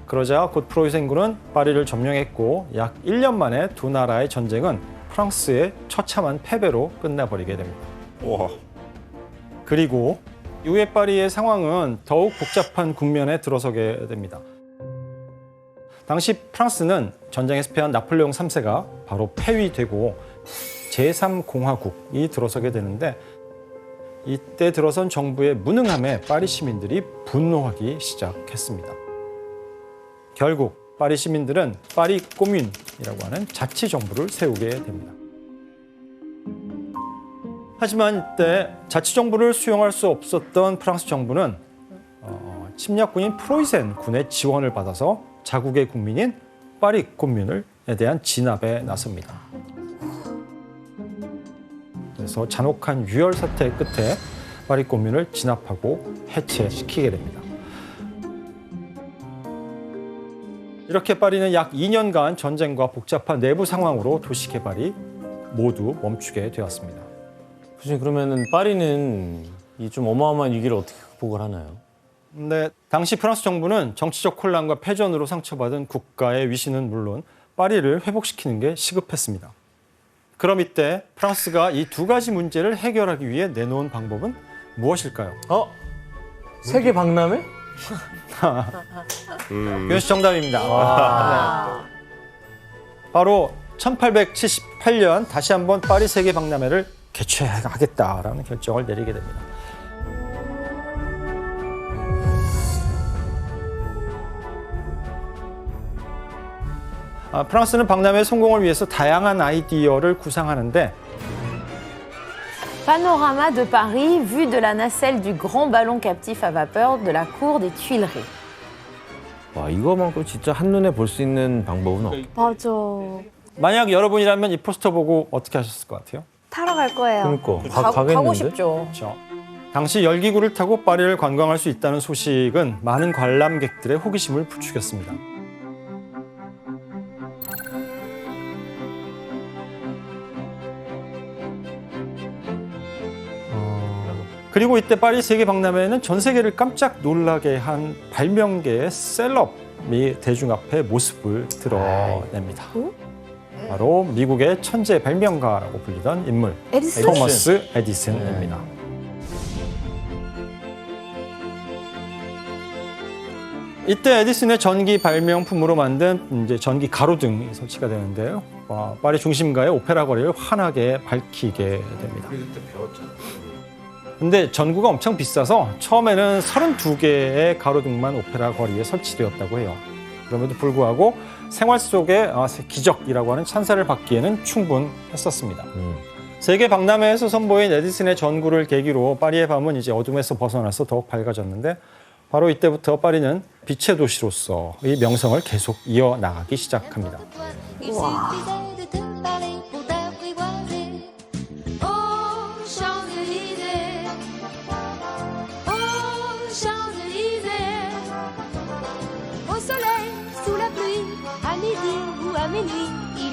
그러자 곧 프로이센 군은 파리를 점령했고 약 1년 만에 두 나라의 전쟁은 프랑스의 처참한 패배로 끝나버리게 됩니다. 와. 그리고 이후에 파리의 상황은 더욱 복잡한 국면에 들어서게 됩니다. 당시 프랑스는 전쟁에서 패한 나폴레옹 3세가 바로 폐위되고 제3공화국이 들어서게 되는데 이때 들어선 정부의 무능함에 파리 시민들이 분노하기 시작했습니다. 결국 파리 시민들은 파리 꼬뮌이라고 하는 자치정부를 세우게 됩니다. 하지만 이때 자치정부를 수용할 수 없었던 프랑스 정부는 침략군인 프로이센 군의 지원을 받아서 자국의 국민인 파리 꼬뮌에 대한 진압에 나섭니다. 그래서 잔혹한 유혈 사태 끝에 파리 꼬뮌을 진압하고 해체시키게 됩니다. 이렇게 파리는 약 2년간 전쟁과 복잡한 내부 상황으로 도시 개발이 모두 멈추게 되었습니다. 교수님, 그러면은 파리는 이 좀 어마어마한 위기를 어떻게 극복을 하나요? 네, 당시 프랑스 정부는 정치적 혼란과 패전으로 상처받은 국가의 위신은 물론 파리를 회복시키는 게 시급했습니다. 그럼 이때 프랑스가 이 두 가지 문제를 해결하기 위해 내놓은 방법은 무엇일까요? 세계 박람회? 윤씨 정답입니다. 네. 바로 1878년 다시 한번 파리 세계 박람회를 개최하겠다라는 결정을 내리게 됩니다. 프랑스는 박람회 성공을 위해서 다양한 아이디어를 구상하는데 Panorama de Paris vu de la nacelle du grand ballon captif à vapeur de la cour des Tuileries. 와, 이거만큼 진짜 한눈에 볼 수 있는 방법은 없. 맞아. 만약 여러분이라면 이 포스터 보고 어떻게 하셨을 것 같아요? 타러 갈 거예요. 그러니까 가고 가겠는데? 싶죠. 그렇죠. 당시 열기구를 타고 파리를 관광할 수 있다는 소식은 많은 관람객들의 호기심을 부추겼습니다. 그리고 이때 파리 세계박람회에는 전 세계를 깜짝 놀라게 한 발명계의 셀럽이 대중 앞에 모습을 드러냅니다. 바로 미국의 천재 발명가라고 불리던 인물 에디슨? 토머스 에디슨입니다. 이때 에디슨의 전기 발명품으로 만든 이제 전기 가로등이 설치가 되는데요. 파리 중심가의 오페라 거리를 환하게 밝히게 됩니다. 근데 전구가 엄청 비싸서 처음에는 32개의 가로등만 오페라 거리에 설치되었다고 해요. 그럼에도 불구하고 생활 속의 기적이라고 하는 찬사를 받기에는 충분했었습니다. 세계 박람회에서 선보인 에디슨의 전구를 계기로 파리의 밤은 이제 어둠에서 벗어나서 더욱 밝아졌는데 바로 이때부터 파리는 빛의 도시로서의 명성을 계속 이어나가기 시작합니다.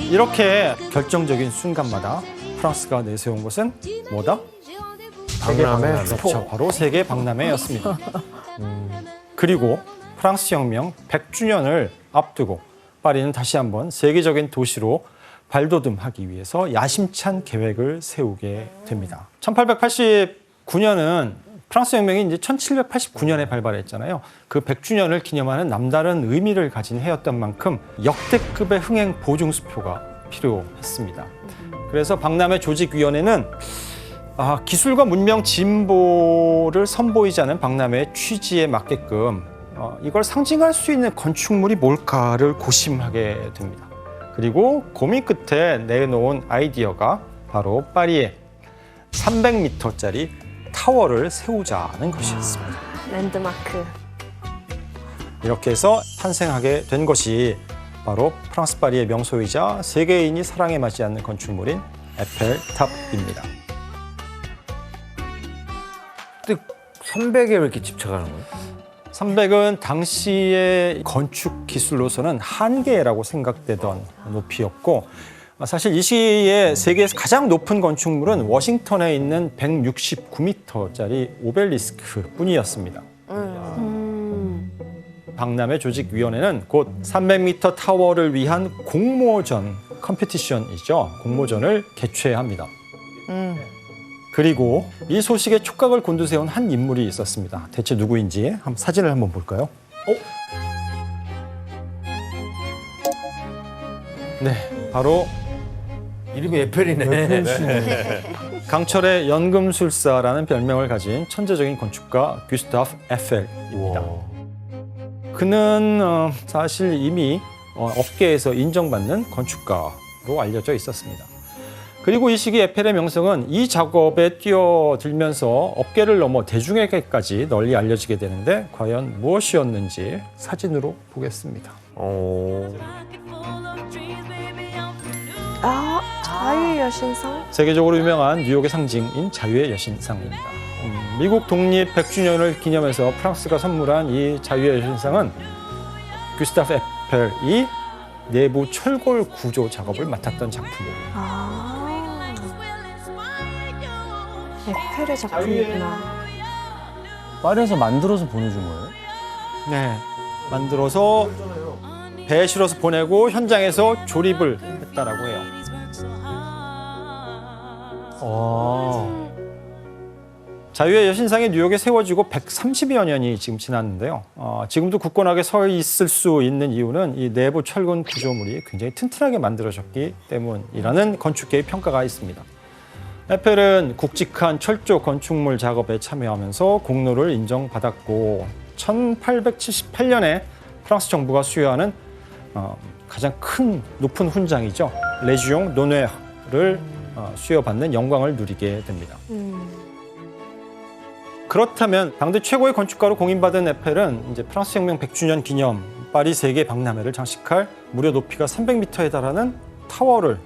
이렇게 결정적인 순간마다 프랑스가 내세운 것은 뭐다? 박람회. 그렇죠. 바로 세계 박람회였습니다. 그리고 프랑스 혁명 100주년을 앞두고 파리는 다시 한번 세계적인 도시로 발돋움하기 위해서 야심찬 계획을 세우게 됩니다. 1889년은 프랑스 혁명이 이제 1789년에 발발했잖아요. 그 100주년을 기념하는 남다른 의미를 가진 해였던 만큼 역대급의 흥행 보증 수표가 필요했습니다. 그래서 박람회 조직위원회는 기술과 문명 진보를 선보이자는 박람회의 취지에 맞게끔 이걸 상징할 수 있는 건축물이 뭘까를 고심하게 됩니다. 그리고 고민 끝에 내놓은 아이디어가 바로 파리에 300m짜리 타워를 세우자는 것이었습니다. 랜드마크. 이렇게 해서 탄생하게 된 것이 바로 프랑스 파리의 명소이자 세계인이 사랑에 맞지 않는 건축물인 에펠탑입니다. 근데 300에 왜 이렇게 집착하는 거예요? 300은 당시의 건축 기술로서는 한계라고 생각되던 높이였고 사실 이 시기에 세계에서 가장 높은 건축물은 워싱턴에 있는 169m짜리 오벨리스크 뿐이었습니다. 박람회 조직위원회는 곧 300m 타워를 위한 공모전 컴피티션이죠. 공모전을 개최합니다. 그리고 이 소식에 촉각을 곤두세운 한 인물이 있었습니다. 대체 누구인지 사진을 한번 볼까요? 네, 바로 이름이 에펠이네. 강철의 연금술사라는 별명을 가진 천재적인 건축가 귀스타프 에펠입니다. 그는 사실 이미 업계에서 인정받는 건축가로 알려져 있었습니다. 그리고 이 시기 에펠의 명성은 이 작업에 뛰어들면서 업계를 넘어 대중에게까지 널리 알려지게 되는데 과연 무엇이었는지 사진으로 보겠습니다. 자유의 여신상? 세계적으로 유명한 뉴욕의 상징인 자유의 여신상입니다. 미국 독립 100주년을 기념해서 프랑스가 선물한 이 자유의 여신상은 귀스타프 에펠이 내부 철골 구조 작업을 맡았던 작품이에요. 에펠의 작품이구나. 파리에서 만들어서 보내준 거예요? 네, 만들어서 배에 실어서 보내고 현장에서 조립을 했다라고 해요. 자유의 여신상이 뉴욕에 세워지고 130여 년이 지금 지났는데요. 지금도 굳건하게 서 있을 수 있는 이유는 이 내부 철근 구조물이 굉장히 튼튼하게 만들어졌기 때문이라는 건축계의 평가가 있습니다. 에펠은 굵직한 철조 건축물 작업에 참여하면서 공로를 인정받았고 1878년에 프랑스 정부가 수여하는 가장 높은 훈장이죠. 레지옹 노네르를 수여받는 영광을 누리게 됩니다. 그렇다면 당대 최고의 건축가로 공인받은 에펠은 이제 프랑스 혁명 100주년 기념 파리 세계 박람회를 장식할 무려 높이가 300m에 달하는 탑을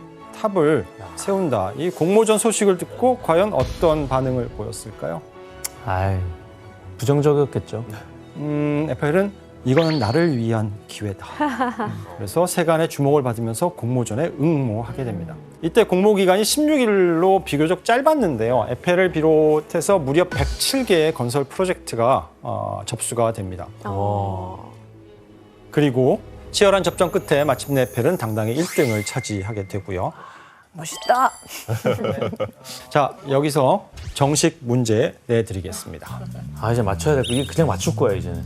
세운다. 이 공모전 소식을 듣고 과연 어떤 반응을 보였을까요? 아이, 부정적이었겠죠. 에펠은 이거는 나를 위한 기회다. 그래서 세간의 주목을 받으면서 공모전에 응모하게 됩니다. 이때 공모 기간이 16일로 비교적 짧았는데요. 에펠을 비롯해서 무려 107개의 건설 프로젝트가 접수가 됩니다. 그리고 치열한 접전 끝에 마침내 에펠은 당당히 1등을 차지하게 되고요. 멋있다. 자, 여기서 정식 문제 내드리겠습니다. 아, 이제 맞춰야 될 거. 이게 그냥 맞출 거야, 이제는.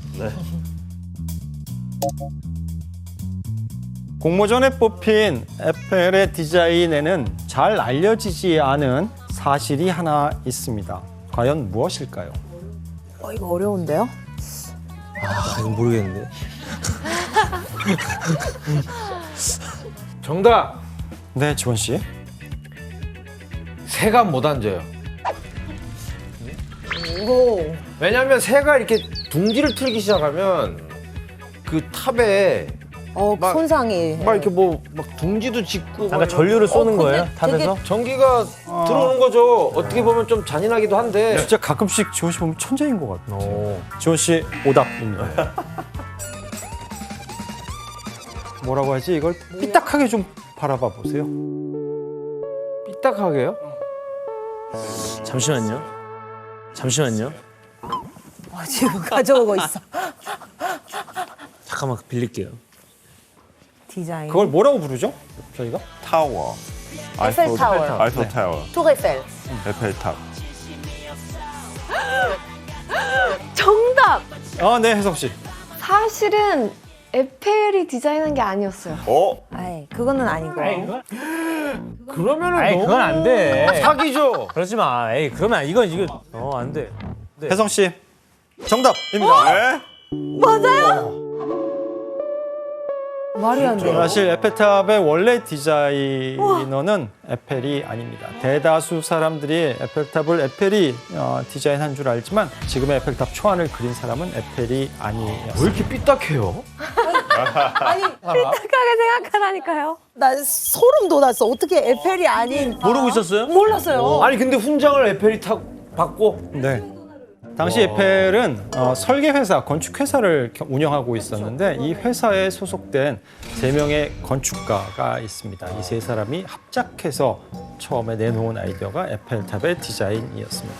공모전에 뽑힌 에펠의 디자인에는 잘 알려지지 않은 사실이 하나 있습니다. 과연 무엇일까요? 이거 어려운데요? 아, 이거 모르겠는데. 정답. 네, 지원 씨. 새가 못 앉아요. 오. 왜냐하면 새가 이렇게 둥지를 틀기 시작하면 그 탑에 막- 손상이. 막 이렇게 뭐 막 둥지도 짓고 아까 전류를 쏘는 거예요, 탑에서? 전기가 들어오는 거죠. 어떻게 보면 좀 잔인하기도 한데 진짜 가끔씩 지원 씨 보면 천재인 것 같아요. 오. 지원 씨 오답입니다. 뭐라고 하지? 이걸 삐딱하게 좀 바라봐 보세요. 삐딱하게요? 잠시만요. 지금 가져오고 있어. 잠깐만 빌릴게요. 디자인. 그걸 뭐라고 부르죠? 저희가? 타워. 에펠 타워. 아이펠 타워. 토레펠. 에펠탑. 정답! 아, 네, 혜석 씨. 사실은 에펠이 디자인한 게 아니었어요. 아이, 그거는 아니고. 그러면은 아이, 너무 그건 안 돼. 사기죠. 그러지 마. 에이, 그러면 이거 안 돼. 네. 혜성 씨. 정답입니다. 말이 안 돼. 사실 에펠탑의 원래 디자이너는 에펠이 아닙니다. 대다수 사람들이 에펠탑을 에펠이 디자인한 줄 알지만 지금의 에펠탑 초안을 그린 사람은 에펠이 아니었습니다. 왜 이렇게 삐딱해요? 착하게 생각하라니까요. 나 소름 돋았어. 어떻게 에펠이 아닌. 모르고 있었어요? 몰랐어요. 아니 근데 훈장을 에펠이 받고 네. 당시 에펠은 설계회사, 건축회사를 운영하고 있었는데 이 회사에 소속된 3명의 건축가가 있습니다. 이 3사람이 합작해서 처음에 내놓은 아이디어가 에펠탑의 디자인이었습니다.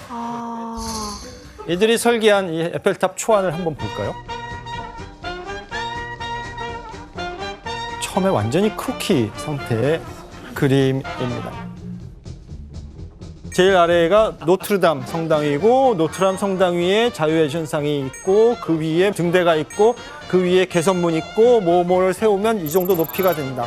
이들이 설계한 이 에펠탑 초안을 한번 볼까요? 처음에 완전히 크로키 상태의 그림입니다. 제일 아래가 노트르담 성당이고 노트르담 성당 위에 자유의 전상이 있고 그 위에 등대가 있고 그 위에 개선문 있고 뭐뭐를 세우면 이 정도 높이가 된다.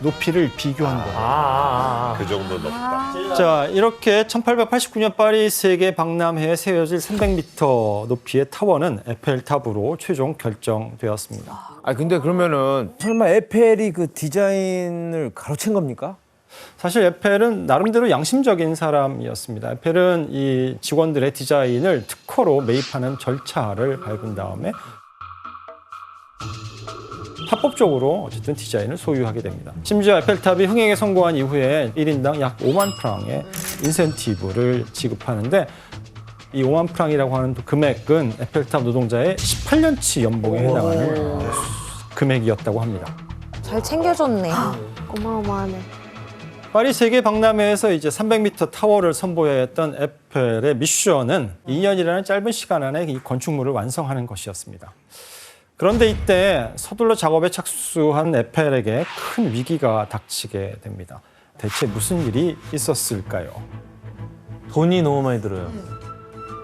높이를 비교한 거예요. 그 정도 높다. 자, 이렇게 1889년 파리 세계 박람회에 세워질 300m 높이의 타워는 에펠탑으로 최종 결정되었습니다. 아 근데 그러면은 설마 에펠이 그 디자인을 가로챈 겁니까? 사실 에펠은 나름대로 양심적인 사람이었습니다. 에펠은 이 직원들의 디자인을 특허로 매입하는 절차를 밟은 다음에 합법적으로 어쨌든 디자인을 소유하게 됩니다. 심지어 에펠탑이 흥행에 성공한 이후에 1인당 약 5만 프랑의 인센티브를 지급하는데 이 5만 프랑이라고 하는 금액은 에펠탑 노동자의 18년치 연봉에 해당하는 금액이었다고 합니다. 잘 챙겨줬네. 어마어마하네. 파리 세계 박람회에서 이제 300m 타워를 선보였던 에펠의 미션은 2년이라는 짧은 시간 안에 이 건축물을 완성하는 것이었습니다. 그런데 이때 서둘러 작업에 착수한 에펠에게 큰 위기가 닥치게 됩니다. 대체 무슨 일이 있었을까요? 돈이 너무 많이 들어요.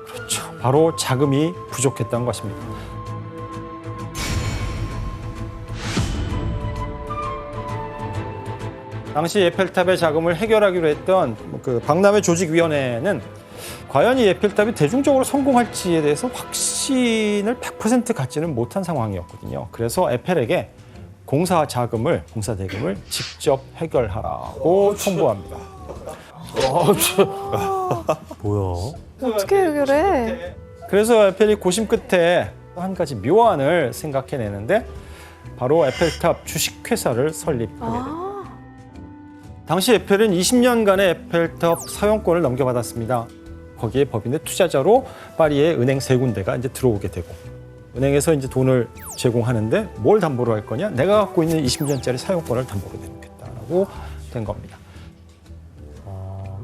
그렇죠. 바로 자금이 부족했던 것입니다. 당시 에펠탑의 자금을 해결하기로 했던 그 박람회 조직위원회는 과연 이 에펠탑이 대중적으로 성공할지에 대해서 확신을 100% 갖지는 못한 상황이었거든요. 그래서 에펠에게 공사 대금을 직접 해결하라고 통보합니다. 뭐야? 어떻게 해결해? 그래서 에펠이 고심 끝에 한 가지 묘안을 생각해내는데 바로 에펠탑 주식회사를 설립하게 됩니다. 당시 에펠은 20년간의 에펠탑 사용권을 넘겨받았습니다. 거기에 법인의 투자자로 파리의 은행 3군데가 이제 들어오게 되고 은행에서 이제 돈을 제공하는데 뭘 담보로 할 거냐? 내가 갖고 있는 20년짜리 사용권을 담보로 내놓겠다라고 된 겁니다.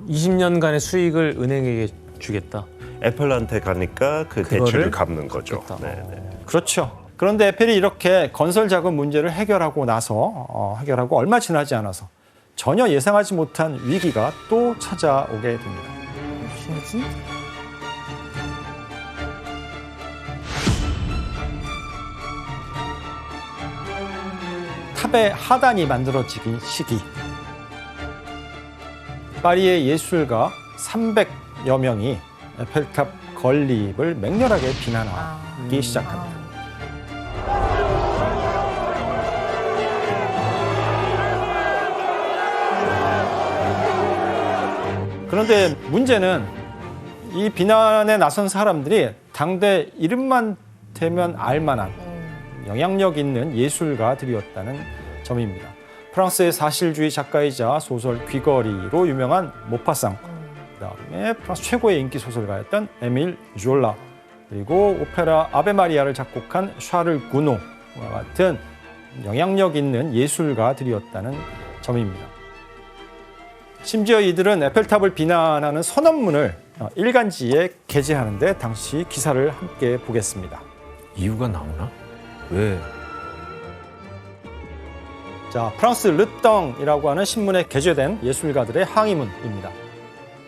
20년간의 수익을 은행에게 주겠다. 애플한테 가니까 그 그거를 대출을 갚는 거죠. 갚겠다. 네. 그렇죠. 그런데 에펠이 이렇게 건설 자금 문제를 해결하고 해결하고 얼마 지나지 않아서 전혀 예상하지 못한 위기가 또 찾아오게 됩니다. 탑의 하단이 만들어지기 시기. 파리의 예술가 300여 명이 에펠탑 건립을 맹렬하게 비난하기 시작합니다. 그런데 문제는 이 비난에 나선 사람들이 당대 이름만 대면 알만한 영향력 있는 예술가들이었다는 점입니다. 프랑스의 사실주의 작가이자 소설 귀거리로 유명한 모파상, 그다음에 프랑스 최고의 인기 소설가였던 에밀 졸라, 그리고 오페라 아베 마리아를 작곡한 샤를 구노와 같은 영향력 있는 예술가들이었다는 점입니다. 심지어 이들은 에펠탑을 비난하는 선언문을 일간지에 게재하는데 당시 기사를 함께 보겠습니다. 이유가 나오나? 왜? 자, 프랑스 르덩이라고 하는 신문에 게재된 예술가들의 항의문입니다.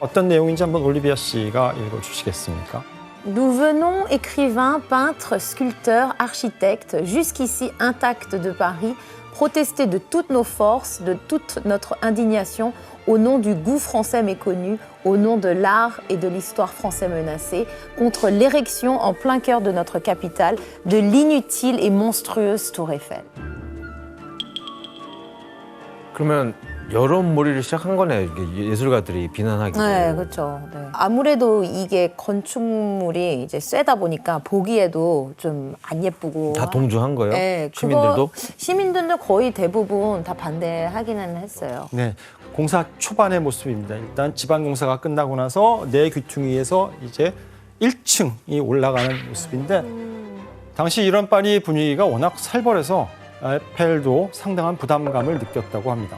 어떤 내용인지 한번 올리비아 씨가 읽어주시겠습니까? Nous venons, écrivains, peintres, sculpteurs, architectes, jusqu'ici intacts de Paris, protester de toutes nos forces, de toute notre indignation, au nom du goût français méconnu, au nom de l'art et de l'histoire français menacés, contre l'érection en plein cœur de notre capitale de l'inutile et monstrueuse Tour Eiffel. 그러면 여론몰이를 시작한 거네. 이게 예술가들이 비난하기. 네, 그렇죠. 네. 아무래도 이게 건축물이 이제 쎄다 보니까 보기에도 좀 안 예쁘고. 다 동조한 거예요? 네, 시민들도? 시민들도 거의 대부분 다 반대하기는 했어요. 네, 공사 초반의 모습입니다. 일단 지방 공사가 끝나고 나서 내 귀퉁이에서 이제 1층이 올라가는 모습인데 당시 이런 파리 분위기가 워낙 살벌해서 에펠도 상당한 부담감을 느꼈다고 합니다.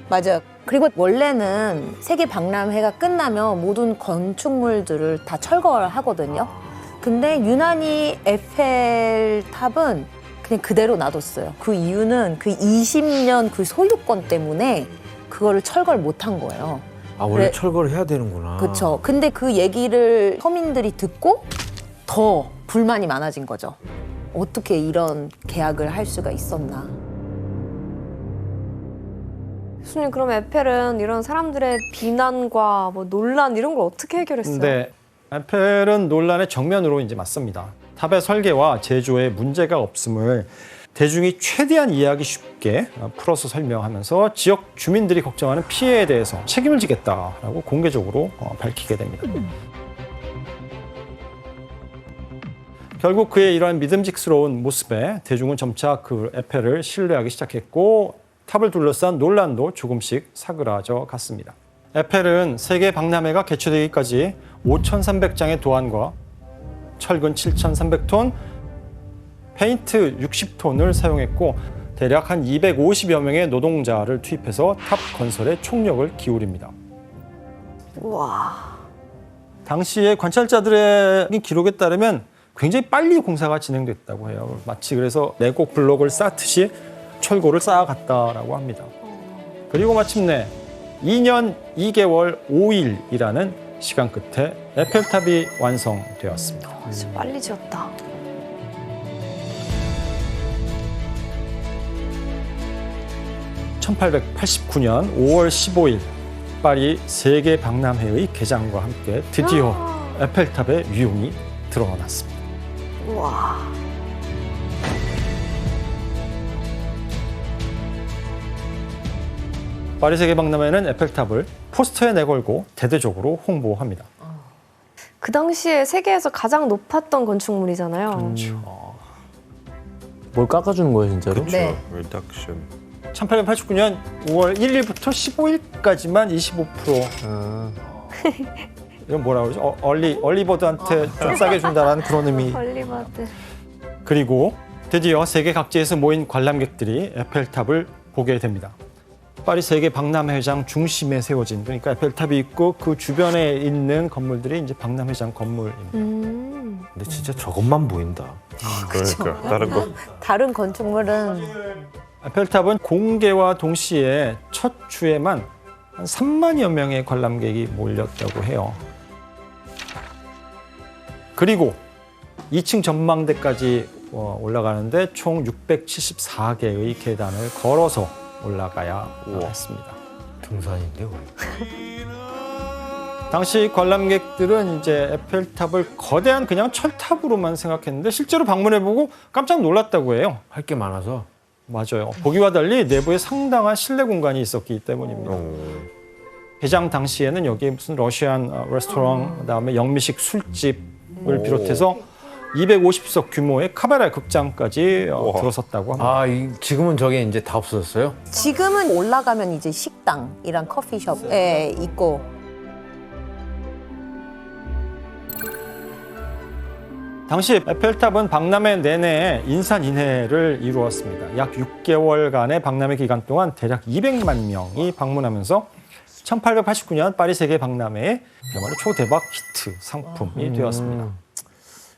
맞아요. 그리고 원래는 세계 박람회가 끝나면 모든 건축물들을 다 철거를 하거든요. 근데 유난히 에펠탑은 그냥 그대로 놔뒀어요. 그 이유는 그 20년 그 소유권 때문에 그거를 철거를 못한 거예요. 아, 원래 철거를 해야 되는구나. 그렇죠. 근데 그 얘기를 서민들이 듣고 더 불만이 많아진 거죠. 어떻게 이런 계약을 할 수가 있었나. 교수님, 그럼 에펠은 이런 사람들의 비난과 뭐 논란 이런 걸 어떻게 해결했어요? 네, 에펠은 논란의 정면으로 이제 맞섭니다. 탑의 설계와 제조에 문제가 없음을 대중이 최대한 이해하기 쉽게 풀어서 설명하면서 지역 주민들이 걱정하는 피해에 대해서 책임을 지겠다라고 공개적으로 밝히게 됩니다. 결국 그의 이러한 믿음직스러운 모습에 대중은 점차 그 에펠을 신뢰하기 시작했고 탑을 둘러싼 논란도 조금씩 사그라져 갔습니다. 에펠은 세계 박람회가 개최되기까지 5,300장의 도안과 철근 7,300톤, 페인트 60톤을 사용했고 대략 한 250여 명의 노동자를 투입해서 탑 건설에 총력을 기울입니다. 와. 당시의 관찰자들의 기록에 따르면 굉장히 빨리 공사가 진행됐다고 해요. 마치 그래서 레고 블록을 쌓듯이 철골을 쌓아갔다라고 합니다. 그리고 마침내 2년 2개월 5일이라는 시간 끝에 에펠탑이 완성되었습니다. 진짜 빨리 지었다. (1889년 5월 15일) 파리 세계 박람회의 개장과 함께 드디어 에펠탑의 위용이 드러났습니다. 와. 파리 세계박람회는 에펠탑을 포스터에 내걸고 대대적으로 홍보합니다. 그 당시에 세계에서 가장 높았던 건축물이잖아요. 뭘 깎아주는 거예요, 진짜로? 네. 리덕션. 1889년 5월 1일부터 15일까지만 25%. 이건 뭐라 그러죠? 얼리버드한테 좀 싸게 준다라는 그런 의미. 얼리버드. 그리고 드디어 세계 각지에서 모인 관람객들이 에펠탑을 보게 됩니다. 파리 세계 박람회장 중심에 세워진, 그러니까 에펠탑이 있고 그 주변에 있는 건물들이 이제 박람회장 건물입니다. 근데 진짜 저것만 보인다. 그러니까 다른 거. 다른 건축물은 에펠탑은 공개와 동시에 첫 주에만 한 3만여 명의 관람객이 몰렸다고 해요. 그리고 2층 전망대까지 올라가는데 총 674개의 계단을 걸어서 올라가야 했습니다. 등산인데 거의. 당시 관람객들은 이제 에펠탑을 거대한 그냥 철탑으로만 생각했는데 실제로 방문해보고 깜짝 놀랐다고 해요. 할 게 많아서. 맞아요. 보기와 달리 내부에 상당한 실내 공간이 있었기 때문입니다. 개장 당시에는 여기에 무슨 러시안 레스토랑, 그다음에 영미식 술집을 비롯해서 250석 규모의 카바레 극장까지 들어섰다고 합니다. 지금은 저게 이제 다 없어졌어요? 지금은 올라가면 이제 식당이랑 커피숍에 있고 당시 에펠탑은 박람회 내내 인산인해를 이루었습니다. 약 6개월간의 박람회 기간 동안 대략 200만 명이 방문하면서 1889년 파리 세계 박람회의 그야말로 초대박 히트 상품이 되었습니다.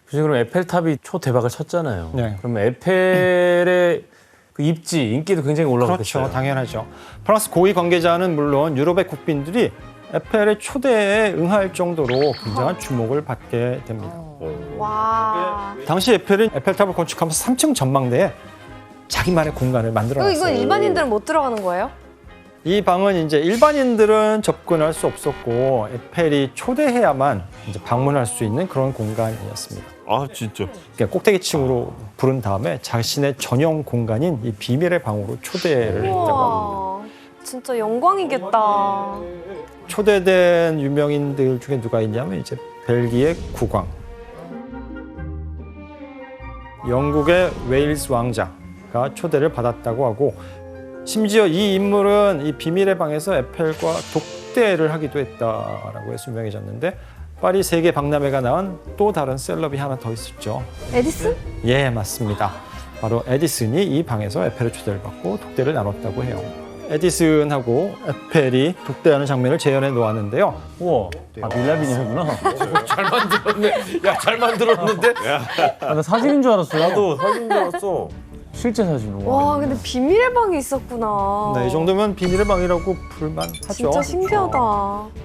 그래서 그럼 에펠탑이 초대박을 쳤잖아요. 네. 그럼 에펠의 그 입지, 인기도 굉장히 올라갔겠어요. 그렇죠. 당연하죠. 프랑스 고위 관계자는 물론 유럽의 국빈들이 에펠의 초대에 응할 정도로 굉장한 주목을 받게 됩니다. 와. 당시 에펠은 에펠탑을 건축하면서 3층 전망대에 자기만의 공간을 만들어놨어요. 이건 일반인들은 못 들어가는 거예요? 이 방은 이제 일반인들은 접근할 수 없었고 에펠이 초대해야만 이제 방문할 수 있는 그런 공간이었습니다. 아 진짜. 그러니까 꼭대기층으로 부른 다음에 자신의 전용 공간인 이 비밀의 방으로 초대를 했다고 합니다. 우와. 진짜 영광이겠다. 초대된 유명인들 중에 누가 있냐면 이제 벨기에 국왕, 영국의 웨일스 왕자가 초대를 받았다고 하고, 심지어 이 인물은 이 비밀의 방에서 에펠과 독대를 하기도 했다라고 해서 유명해졌는데, 파리 세계 박람회가 낳은 또 다른 셀럽이 하나 더 있었죠. 에디슨? 예, 맞습니다. 바로 에디슨이 이 방에서 에펠의 초대를 받고 독대를 나눴다고 해요. 에디슨하고 에펠이 독대하는 장면을 재현해 놓았는데요. 우와, 빌라빈이구나. 잘 만들었네. 야, 잘 만들었는데? 나 사진인 줄 알았어요. 나도 사진 줄 알았어. 실제 사진. 와, 근데 비밀의 방이 있었구나. 네, 이 정도면 비밀의 방이라고 부를만하죠. 진짜 신기하다.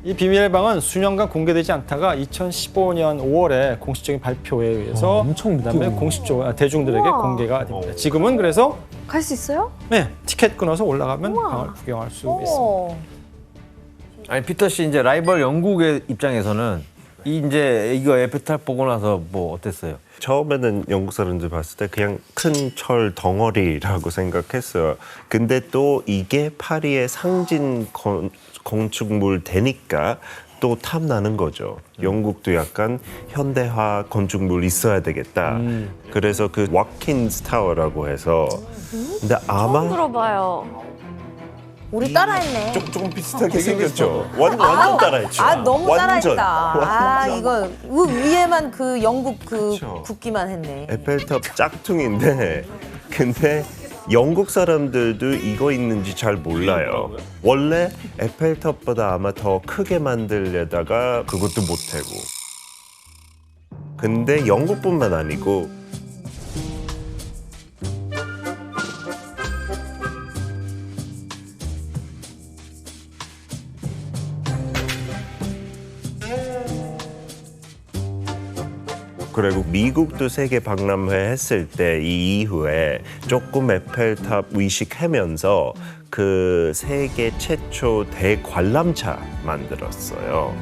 이 비밀의 방은 수년간 공개되지 않다가 2015년 5월에 공식적인 발표에 의해서 엄청 그다음에 늦게 공식적 대중들에게 우와. 공개가 됩니다. 지금은 그래서 갈 수 있어요? 네, 티켓 끊어서 올라가면 방을 구경할 수 있습니다. 아니 피터 씨 이제 라이벌 영국의 입장에서는 이제 이거 에펠탑 보고 나서 뭐 어땠어요? 처음에는 영국 사람들 봤을 때 그냥 큰 철 덩어리라고 생각했어요. 근데 또 이게 파리의 상징 건축물 되니까 또 탐나는 거죠. 영국도 약간 현대화 건축물 있어야 되겠다. 그래서 그 와킨스 타워라고 해서 근데 처음 아마 들어봐요. 우리 따라했네. 조금 비슷하게 생겼죠. 완전 따라했죠. 아 너무 완전. 따라했다. 아 이거 위에만 그 영국 그 그쵸. 국기만 했네. 에펠탑 짝퉁인데 근데 영국 사람들도 이거 있는지 잘 몰라요. 원래 에펠탑보다 아마 더 크게 만들려다가 그것도 못하고. 근데 영국뿐만 아니고 그리고 미국도 세계 박람회 했을 때 이 이후에 조금 에펠탑 의식하면서 그 세계 최초 대관람차 만들었어요.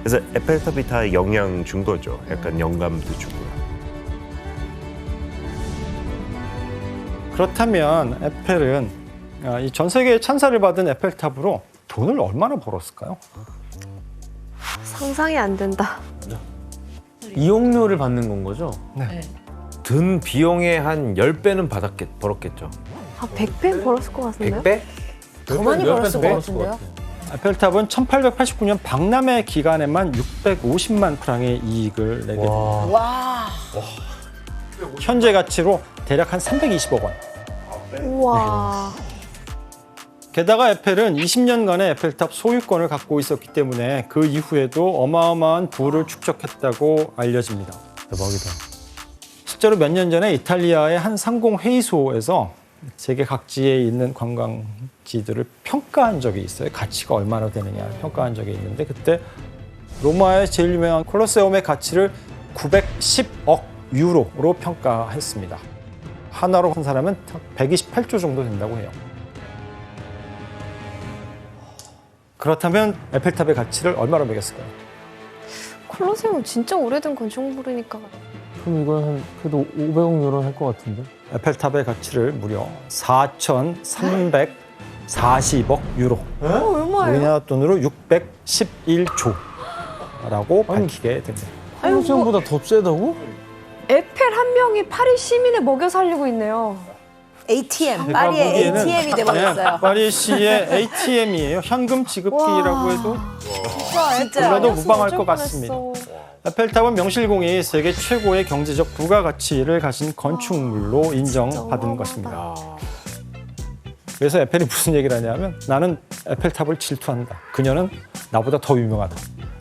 그래서 에펠탑이 다 영향 준 거죠. 약간 영감도 주고요. 그렇다면 에펠은 이 전 세계의 찬사를 받은 에펠탑으로 돈을 얼마나 벌었을까요? 상상이 안 된다. 이용료를 받는 건 거죠? 든 비용의 한 10배는 벌었겠죠. 한 100배 벌었을 것 같은데요? 100배? 더 많이 벌었을 것 벌었을 것 같은데요? 같아요. 에펠탑은 1889년 박람회 기간에만 650만 프랑의 이익을 내게 됩니다. 와. 현재 가치로 대략 한 320억 원. 우와. 게다가 에펠은 20년간의 에펠탑 소유권을 갖고 있었기 때문에 그 이후에도 어마어마한 부를 축적했다고 알려집니다. 대박이다. 실제로 몇 년 전에 이탈리아의 한 상공회의소에서 세계 각지에 있는 관광지들을 평가한 적이 있어요. 가치가 얼마나 되느냐 평가한 적이 있는데 그때 로마의 제일 유명한 콜로세움의 가치를 910억 유로로 평가했습니다. 하나로 한 사람은 128조 정도 된다고 해요. 그렇다면 에펠탑의 가치를 얼마로 매겼을까요? 콜로세움 진짜 오래된 건축물이니까. 그럼 이건 한 그래도 500억 유로 할 것 같은데? 에펠탑의 가치를 무려 4,340억 유로. 얼마예요? 우리나라 돈으로 611조라고 밝히게 됩니다. 콜로세움보다 더 세다고? 에펠 한 명이 파리 시민을 먹여 살리고 있네요. ATM, 제가 파리의 보기에는 ATM이 돼버렸어요. 파리시의 ATM이에요. 현금 지급기라고 해도 불러도 무방할 것 같습니다. 에펠탑은 명실공히 세계 최고의 경제적 부가가치를 가진 건축물로 인정받은 것입니다. 그래서 에펠이 무슨 얘기를 하냐면 나는 에펠탑을 질투한다. 그녀는 나보다 더 유명하다.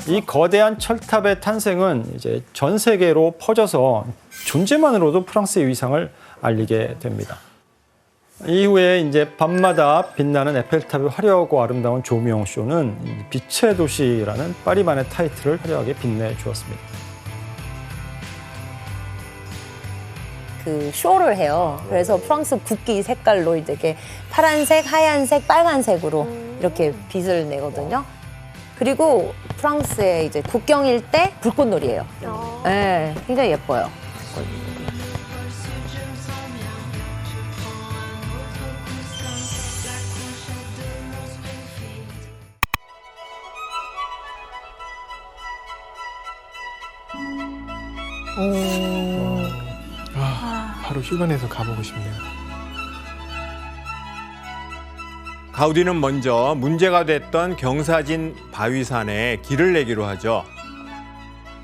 이 거대한 철탑의 탄생은 이제 전 세계로 퍼져서 존재만으로도 프랑스의 위상을 알리게 됩니다. 이후에 이제 밤마다 빛나는 에펠탑의 화려하고 아름다운 조명 쇼는 빛의 도시라는 파리만의 타이틀을 화려하게 빛내 주었습니다. 그 쇼를 해요. 그래서 프랑스 국기 색깔로 이제 이렇게 파란색, 하얀색, 빨간색으로 이렇게 빛을 내거든요. 그리고 프랑스의 이제 국경일 때 불꽃놀이에요. 네, 굉장히 예뻐요. 바로 휴가 내서 가보고 싶네요. 가우디는 먼저 문제가 됐던 경사진 바위산에 길을 내기로 하죠.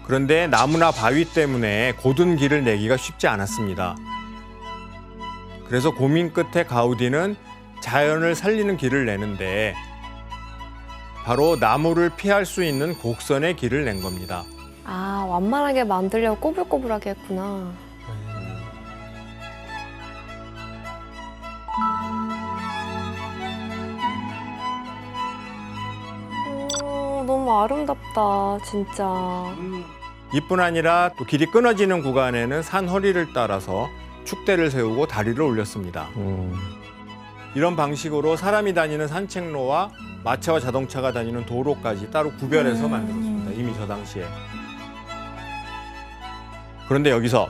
그런데 나무나 바위 때문에 곧은 길을 내기가 쉽지 않았습니다. 그래서 고민 끝에 가우디는 자연을 살리는 길을 내는데 바로 나무를 피할 수 있는 곡선의 길을 낸 겁니다. 아, 완만하게 만들려고 꼬불꼬불하게 했구나. 너무 아름답다, 진짜. 이뿐 아니라 또 길이 끊어지는 구간에는 산 허리를 따라서 축대를 세우고 다리를 올렸습니다. 이런 방식으로 사람이 다니는 산책로와 마차와 자동차가 다니는 도로까지 따로 구별해서 만들었습니다. 이미 저 당시에. 그런데 여기서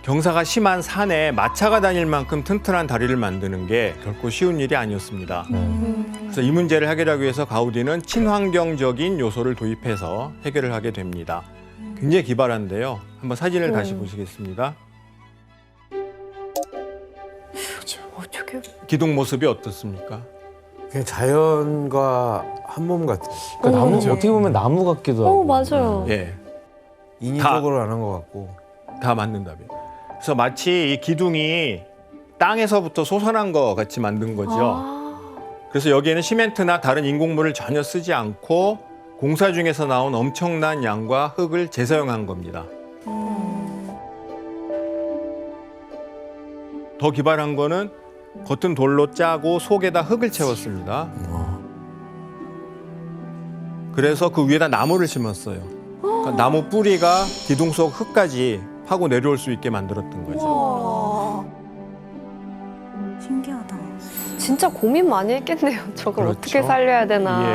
경사가 심한 산에 마차가 다닐 만큼 튼튼한 다리를 만드는 게 결코 쉬운 일이 아니었습니다. 그래서 이 문제를 해결하기 위해서 가우디는 친환경적인 요소를 도입해서 해결을 하게 됩니다. 굉장히 기발한데요. 한번 사진을 다시 보시겠습니다. 어떻게? 기둥 모습이 어떻습니까? 그냥 자연과 한 몸 같아요. 그러니까 나무 어떻게 보면 나무 같기도 하고. 맞아요. 예, 인위적으로 안 한 것 같고. 다 맞는 답이에요. 그래서 마치 이 기둥이 땅에서부터 솟아난 것 같이 만든 거죠. 그래서 여기에는 시멘트나 다른 인공물을 전혀 쓰지 않고 공사 중에서 나온 엄청난 양과 흙을 재사용한 겁니다. 더 기발한 거는 겉은 돌로 짜고 속에다 흙을 채웠습니다. 그래서 그 위에다 나무를 심었어요. 그러니까 나무 뿌리가 기둥 속 흙까지 파고 내려올 수 있게 만들었던 거죠. 신기하다. 진짜 고민 많이 했겠네요. 저걸 그렇죠. 어떻게 살려야 되나. 예.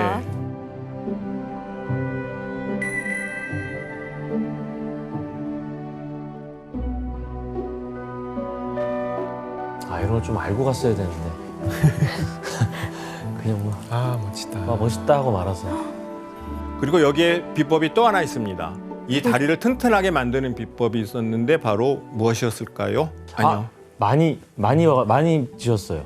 아, 이런 걸 좀 알고 갔어야 되는데. 그냥 뭐, 아 멋지다. 멋있다 하고 말아서. 그리고 여기에 비법이 또 하나 있습니다. 이 다리를 튼튼하게 만드는 비법이 있었는데 바로 무엇이었을까요? 아니요. 많이 지셨어요.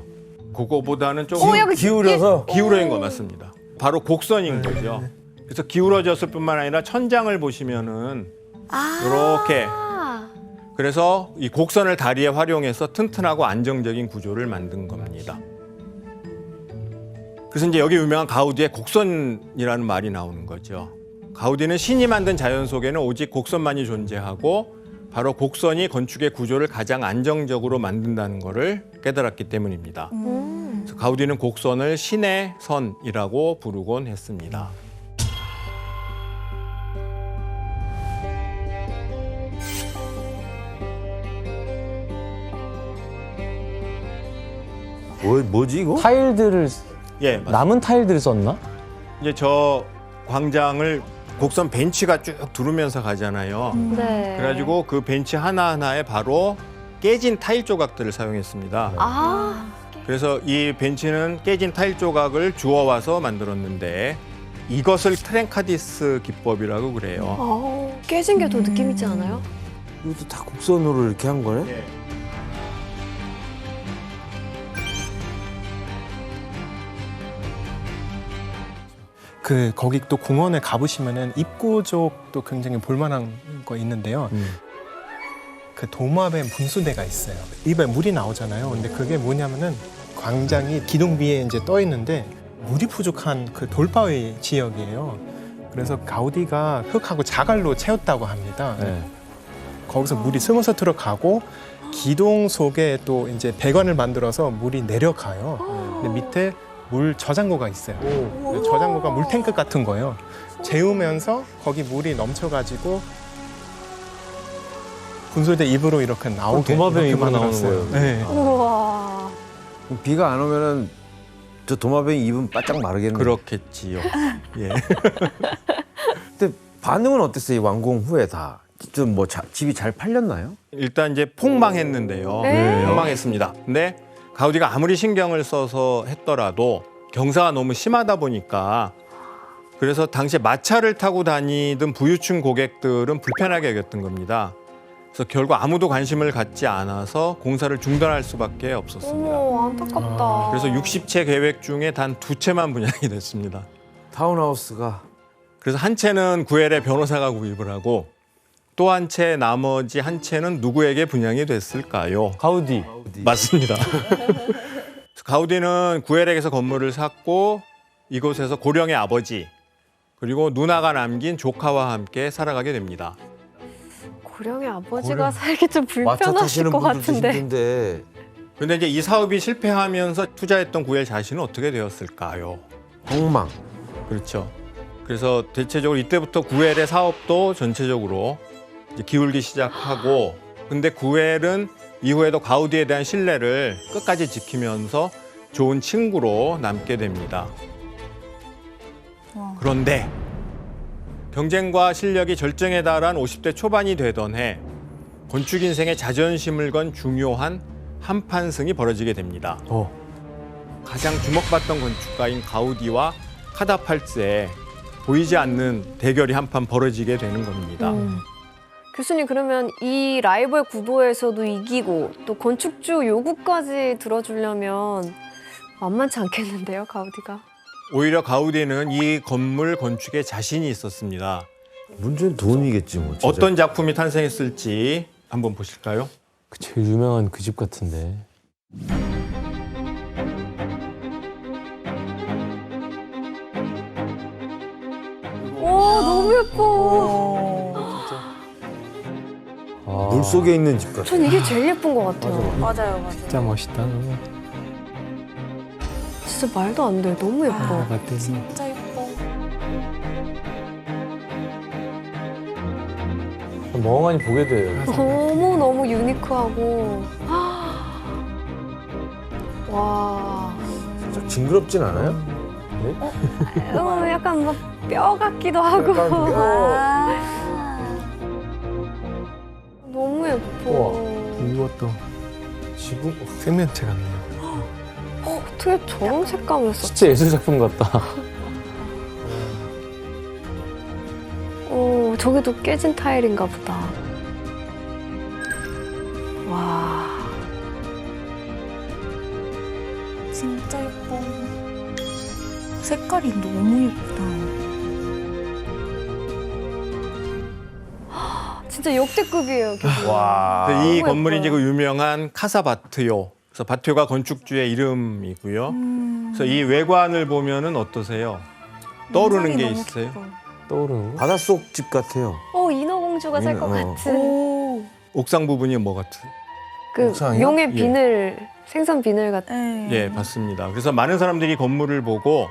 그거보다는 조금 기울어진 거 맞습니다. 바로 곡선인 거죠. 그래서 기울어졌을 뿐만 아니라 천장을 보시면은 이렇게 그래서 이 곡선을 다리에 활용해서 튼튼하고 안정적인 구조를 만든 겁니다. 그래서 이제 여기 유명한 가우디의 곡선이라는 말이 나오는 거죠. 가우디는 신이 만든 자연 속에는 오직 곡선만이 존재하고 바로 곡선이 건축의 구조를 가장 안정적으로 만든다는 것을 깨달았기 때문입니다. 그래서 가우디는 곡선을 신의 선이라고 부르곤 했습니다. 뭐지 이거? 타일들을 예, 맞습니다. 남은 타일들을 썼나? 이제 저 광장을 곡선 벤치가 쭉 두르면서 가잖아요. 네. 그래가지고 그 벤치 하나하나에 바로 깨진 타일 조각들을 사용했습니다. 그래서 이 벤치는 깨진 타일 조각을 주워와서 만들었는데 이것을 트랭카디스 기법이라고 그래요. 깨진 게 더 느낌 있지 않아요? 이것도 다 곡선으로 이렇게 한 거네? 예. 거기 또 공원에 가보시면은 입구쪽도 굉장히 볼만한 거 있는데요. 그 도마뱀 분수대가 있어요. 입에 물이 나오잖아요. 근데 그게 뭐냐면은 광장이 기둥 위에 이제 떠 있는데 물이 부족한 그 돌바위 지역이에요. 그래서 가우디가 흙하고 자갈로 채웠다고 합니다. 거기서 물이 스며서 들어가고 기둥 속에 또 이제 배관을 만들어서 물이 내려가요. 근데 밑에 물 저장고가 있어요. 그 저장고가 물탱크 같은 거예요. 재우면서 거기 물이 넘쳐가지고 분수대 입으로 이렇게 나오게. 도마뱀 이렇게 입으로 나오는 만들었어요. 거예요. 네. 우와. 비가 안 오면은 저 도마뱀 입은 바짝 마르겠네. 그렇겠지요. 예. 근데 반응은 어땠어요? 이 완공 후에 다? 좀 뭐 집이 잘 팔렸나요? 일단 이제 폭망했는데요. 폭망했습니다. 근데 가우디가 아무리 신경을 써서 했더라도 경사가 너무 심하다 보니까 그래서 당시에 마차를 타고 다니던 부유층 고객들은 불편하게 여겼던 겁니다. 그래서 결국 아무도 관심을 갖지 않아서 공사를 중단할 수밖에 없었습니다. 어머, 안타깝다. 그래서 60채 계획 중에 단 2채만 분양이 됐습니다. 타운하우스가. 그래서 한 채는 구엘의 변호사가 구입을 하고 또 한 채 나머지 한 채는 누구에게 분양이 됐을까요? 가우디. 맞습니다. 가우디는 구엘에게서 건물을 샀고 이곳에서 고령의 아버지 그리고 누나가 남긴 조카와 함께 살아가게 됩니다. 고령의 아버지가 살기 좀 불편하실 것 같은데. 힘든데. 그런데 이제 이 사업이 실패하면서 투자했던 구엘 자신은 어떻게 되었을까요? 엉망. 그렇죠. 그래서 대체적으로 이때부터 구엘의 사업도 전체적으로 이제 기울기 시작하고 근데 구엘은 이후에도 가우디에 대한 신뢰를 끝까지 지키면서 좋은 친구로 남게 됩니다. 그런데 경쟁과 실력이 절정에 달한 50대 초반이 되던 해 건축 인생의 자존심을 건 중요한 한판승이 벌어지게 됩니다. 가장 주목받던 건축가인 가우디와 카다팔츠의 보이지 않는 대결이 한판 벌어지게 되는 겁니다. 교수님 그러면 이 라이벌 구도에서도 이기고 또 건축주 요구까지 들어주려면 만만치 않겠는데요, 가우디가? 오히려 가우디는 이 건물 건축에 자신이 있었습니다. 문제는 돈이겠지 뭐. 진짜. 어떤 작품이 탄생했을지 한번 보실까요? 제일 유명한 그 집 같은데. 와 너무 예뻐. 물 속에 있는 집 같아. 전 이게 제일 예쁜 것 같아요. 맞아요. 진짜 멋있다. 진짜 말도 안 돼. 너무 예뻐. 맞대. 진짜 예뻐. 멍하니 보게 돼요. 너무 유니크하고. 와. 진짜 징그럽진 않아요? 약간 막 뼈 같기도 하고. 너무 예뻐. 이것도 지붕 생명체 같네요. 어떻게 저런 색감이었어? 진짜 예술 작품 같다. 저기도 깨진 타일인가 보다. 와. 진짜 예뻐. 색깔이 너무 예쁘다. 진짜 역대급이에요. 와. 이 너무 건물이 이제 예뻐요. 그 유명한 카사바트요. 그래서 바트요가 건축주의 이름이고요. 그래서 이 외관을 보면은 어떠세요? 떠오르는 게 너무 있어요? 깊어. 떠오르는 거? 바닷속 집 같아요. 인어공주가 살 것 같은. 옥상 부분이 뭐 같은? 그 옥상이요? 용의 예. 비늘, 생선 비늘 같은. 네. 예, 맞습니다. 그래서 많은 사람들이 건물을 보고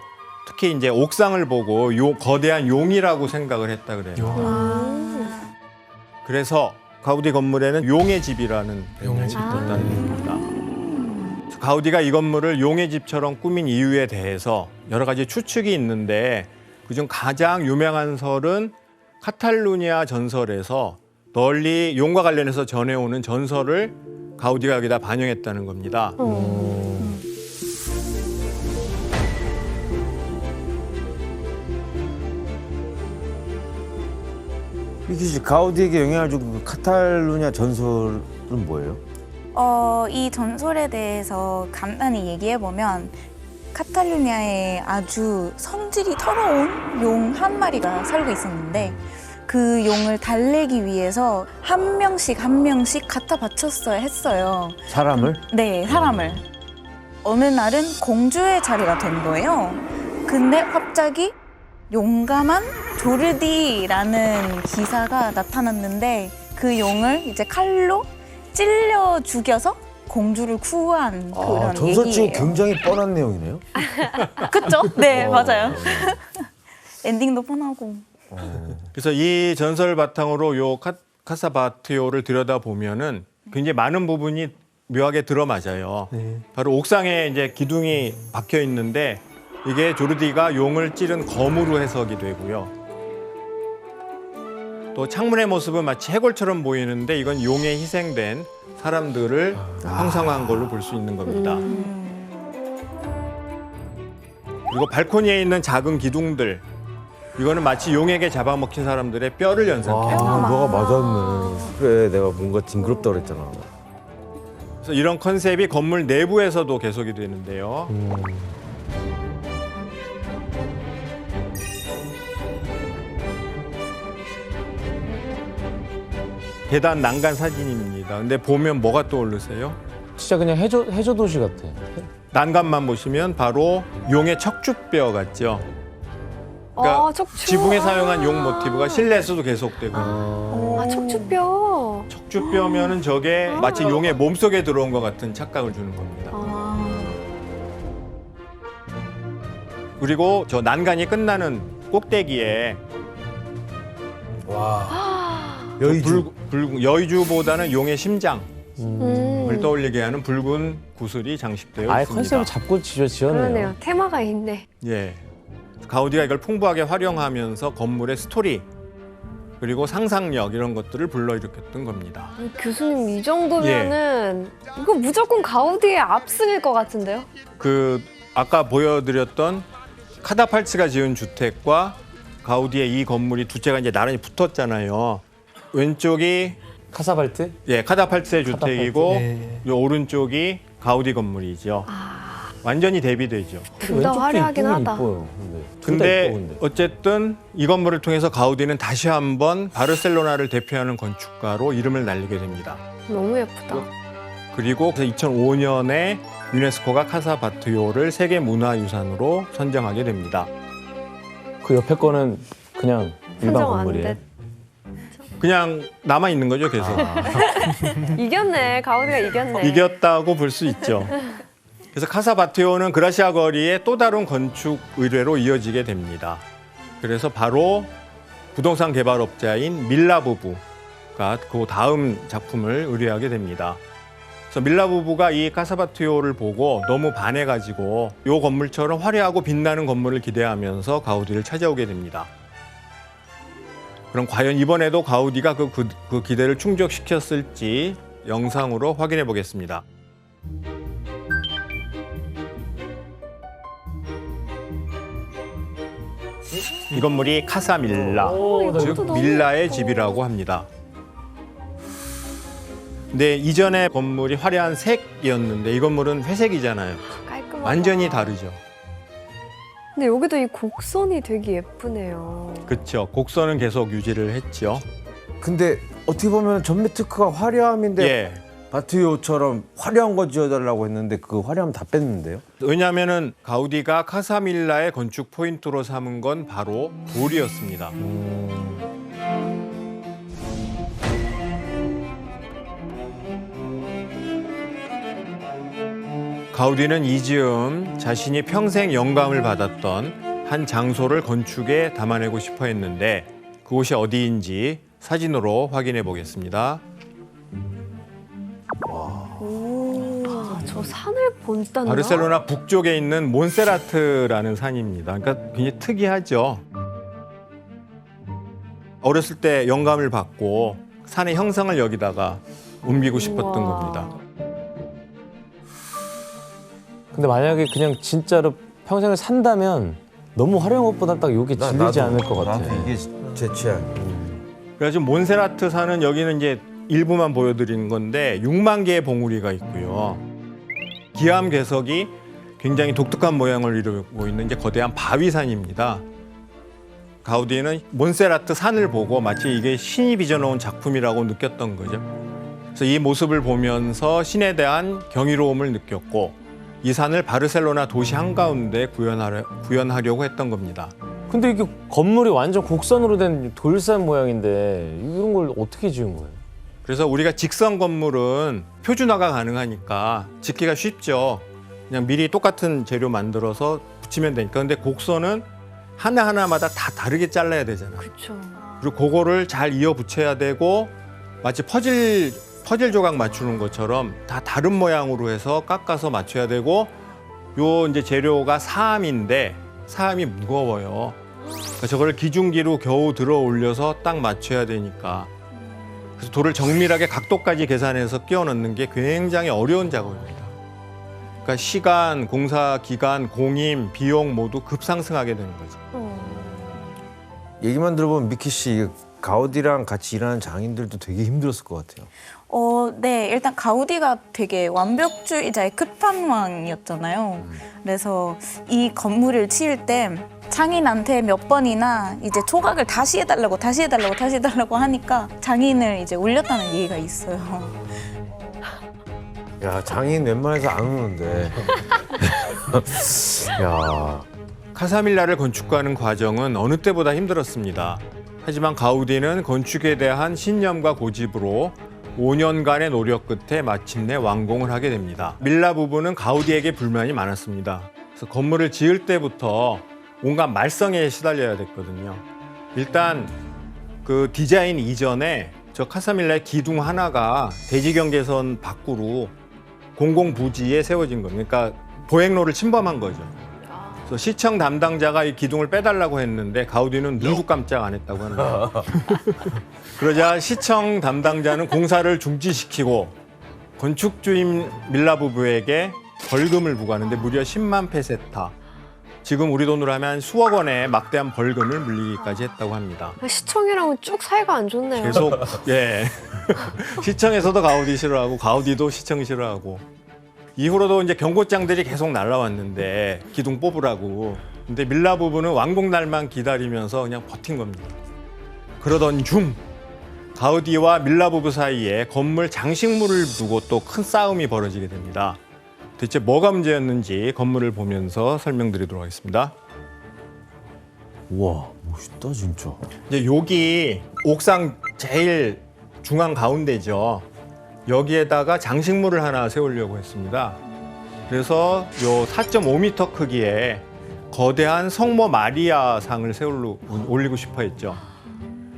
특히 이제 옥상을 보고 거대한 용이라고 생각을 했다 그래요. 그래서 가우디 건물에는 용의 집이라는 별명이 있다는 겁니다. 가우디가 이 건물을 용의 집처럼 꾸민 이유에 대해서 여러 가지 추측이 있는데 그중 가장 유명한 설은 카탈루니아 전설에서 널리 용과 관련해서 전해오는 전설을 가우디가 여기다 반영했다는 겁니다. 미키 씨, 가우디에게 영향을 준 그 카탈루냐 전설은 뭐예요? 이 전설에 대해서 간단히 얘기해보면 카탈루냐에 아주 성질이 더러운 용 한 마리가 살고 있었는데 그 용을 달래기 위해서 한 명씩 갖다 바쳤어야 했어요. 사람을? 네, 사람을. 어느 날은 공주의 자리가 된 거예요. 근데 갑자기 용감한 조르디라는 기사가 나타났는데 그 용을 이제 칼로 찔려 죽여서 공주를 구한 그런 전설 중에 얘기예요. 굉장히 뻔한 내용이네요. 그쵸? 네, 맞아요. 엔딩도 뻔하고. 그래서 이 전설 바탕으로 요 카사바트요를 들여다 보면은 굉장히 많은 부분이 묘하게 들어맞아요. 바로 옥상에 이제 기둥이 박혀 있는데 이게 조르디가 용을 찌른 검으로 해석이 되고요. 또 창문의 모습은 마치 해골처럼 보이는데 이건 용에 희생된 사람들을 형상화한 걸로 볼 수 있는 겁니다. 그리고 발코니에 있는 작은 기둥들 이거는 마치 용에게 잡아먹힌 사람들의 뼈를 연상해요. 너가 맞았네. 그래, 내가 뭔가 징그럽다 그랬잖아. 그래서 이런 컨셉이 건물 내부에서도 계속이 되는데요. 계단 난간 사진입니다. 근데 보면 뭐가 떠오르세요? 진짜 그냥 해저 도시 같아. 난간만 보시면 바로 용의 척추뼈 같죠? 그러니까 척추. 지붕에 사용한 용 모티브가 실내에서도 계속되고 척추뼈. 척추뼈면은 저게 마치 용의 몸속에 들어온 것 같은 착각을 주는 겁니다. 그리고 저 난간이 끝나는 꼭대기에 여의주. 여의주보다는 용의 심장을 떠올리게 하는 붉은 구슬이 장식되어 아예 있습니다. 컨셉을 잡고 지었네요. 그러네요. 테마가 있네. 예, 가우디가 이걸 풍부하게 활용하면서 건물의 스토리 그리고 상상력 이런 것들을 불러일으켰던 겁니다. 교수님 이 정도면은 이거 무조건 가우디의 압승일 것 같은데요? 그 아까 보여드렸던 카다팔츠가 지은 주택과 가우디의 이 건물이 두 채가 이제 나란히 붙었잖아요. 왼쪽이 카사발트? 예, 카다팔츠의 주택이고 네. 요 오른쪽이 가우디 건물이죠. 완전히 대비되죠. 둘 다 화려하긴 하다. 이뻐요. 근데 어쨌든 이 건물을 통해서 가우디는 다시 한번 바르셀로나를 대표하는 건축가로 이름을 날리게 됩니다. 너무 예쁘다. 그리고 2005년에 유네스코가 카사바트요를 세계문화유산으로 선정하게 됩니다. 그 옆에 거는 그냥 일반 선정 안 건물이에요. 됐. 그냥 남아 있는 거죠, 계속. 이겼네. 가우디가 이겼네. 이겼다고 볼 수 있죠. 그래서 카사바트요는 그라시아 거리의 또 다른 건축 의뢰로 이어지게 됩니다. 그래서 바로 부동산 개발업자인 밀라 부부가 그 다음 작품을 의뢰하게 됩니다. 그래서 밀라 부부가 이 카사바트요를 보고 너무 반해가지고 이 건물처럼 화려하고 빛나는 건물을 기대하면서 가우디를 찾아오게 됩니다. 그럼 과연 이번에도 가우디가 그 기대를 충족시켰을지 영상으로 확인해 보겠습니다. 이 건물이 카사밀라, 즉 밀라의 집이라고 합니다. 근데 이전의 건물이 화려한 색이었는데 이 건물은 회색이잖아요. 깔끔하다. 완전히 다르죠. 근데 여기도 이 곡선이 되게 예쁘네요. 그렇죠. 곡선은 계속 유지를 했죠. 근데 어떻게 보면 전매 특허가 화려함인데 예. 바티오처럼 화려한 거 지어달라고 했는데 그 화려함 다 뺐는데요? 왜냐하면은 가우디가 카사밀라의 건축 포인트로 삼은 건 바로 돌이었습니다. 가우디는 이 즈음 자신이 평생 영감을 받았던 한 장소를 건축에 담아내고 싶어 했는데 그곳이 어디인지 사진으로 확인해 보겠습니다. 저 산을 본다나? 바르셀로나 북쪽에 있는 몬세라트라는 산입니다. 그러니까 굉장히 특이하죠. 어렸을 때 영감을 받고 산의 형상을 여기다가 옮기고 싶었던 우와. 겁니다. 근데 만약에 그냥 진짜로 평생을 산다면 너무 화려한 것보다 딱 이게 질리지 않을 것 같아. 이게 제 취향. 그래서 몬세라트 산은 여기는 이제 일부만 보여드리는 건데 6만 개의 봉우리가 있고요. 기암 괴석이 굉장히 독특한 모양을 이루고 있는 이제 거대한 바위산입니다. 가우디는 몬세라트 산을 보고 마치 이게 신이 빚어놓은 작품이라고 느꼈던 거죠. 그래서 이 모습을 보면서 신에 대한 경이로움을 느꼈고 이 산을 바르셀로나 도시 한가운데 구현하려고 했던 겁니다. 근데 이게 건물이 완전 곡선으로 된 돌산 모양인데 이런 걸 어떻게 지은 거예요? 그래서 우리가 직선 건물은 표준화가 가능하니까 짓기가 쉽죠. 그냥 미리 똑같은 재료 만들어서 붙이면 되니까. 근데 곡선은 하나하나마다 다 다르게 잘라야 되잖아요. 그렇죠. 그리고 그거를 잘 이어 붙여야 되고 마치 퍼즐 조각 맞추는 것처럼 다 다른 모양으로 해서 깎아서 맞춰야 되고 요 이제 재료가 사암인데 사암이 무거워요. 그러니까 저걸 기중기로 겨우 들어 올려서 딱 맞춰야 되니까. 그래서 돌을 정밀하게 각도까지 계산해서 끼워 넣는 게 굉장히 어려운 작업입니다. 그러니까 시간, 공사 기간, 공임, 비용 모두 급상승하게 되는 거죠. 얘기만 들어보면 미키 씨 가우디랑 같이 일하는 장인들도 되게 힘들었을 것 같아요. 네, 일단 가우디가 되게 완벽주의자의 끝판왕이었잖아요. 그래서 이 건물을 지을 때 장인한테 몇 번이나 이제 조각을 다시 해달라고 하니까 장인을 이제 울렸다는 얘기가 있어요. 야, 장인 웬만해서 안 우는데. 야. 카사밀라를 건축하는 과정은 어느 때보다 힘들었습니다. 하지만 가우디는 건축에 대한 신념과 고집으로 5년간의 노력 끝에 마침내 완공을 하게 됩니다. 밀라 부부는 가우디에게 불만이 많았습니다. 그래서 건물을 지을 때부터 온갖 말썽에 시달려야 됐거든요. 일단 그 디자인 이전에 저 카사밀라의 기둥 하나가 대지경계선 밖으로 공공부지에 세워진 겁니다. 그러니까 보행로를 침범한 거죠. 그래서 시청 담당자가 이 기둥을 빼달라고 했는데 가우디는 눈도 깜짝 안 했다고 하는 거예요. 그러자 시청 담당자는 공사를 중지시키고 건축주인 밀라 부부에게 벌금을 부과하는데 무려 10만 페세타. 지금 우리 돈으로 하면 수억 원의 막대한 벌금을 물리기까지 했다고 합니다. 시청이랑은 쭉 사이가 안 좋네요. 계속 예 시청에서도 가우디 싫어하고 가우디도 시청 싫어하고 이후로도 이제 경고장들이 계속 날라왔는데 기둥 뽑으라고. 근데 밀라 부부는 완공 날만 기다리면서 그냥 버틴 겁니다. 그러던 중 가우디와 밀라 부부 사이에 건물 장식물을 두고 또 큰 싸움이 벌어지게 됩니다. 대체 뭐가 문제였는지 건물을 보면서 설명드리도록 하겠습니다. 우와, 멋있다 진짜. 이제 여기 옥상 제일 중앙 가운데죠. 여기에다가 장식물을 하나 세우려고 했습니다. 그래서 요 4.5m 크기의 거대한 성모 마리아 상을 올리고 싶어 했죠.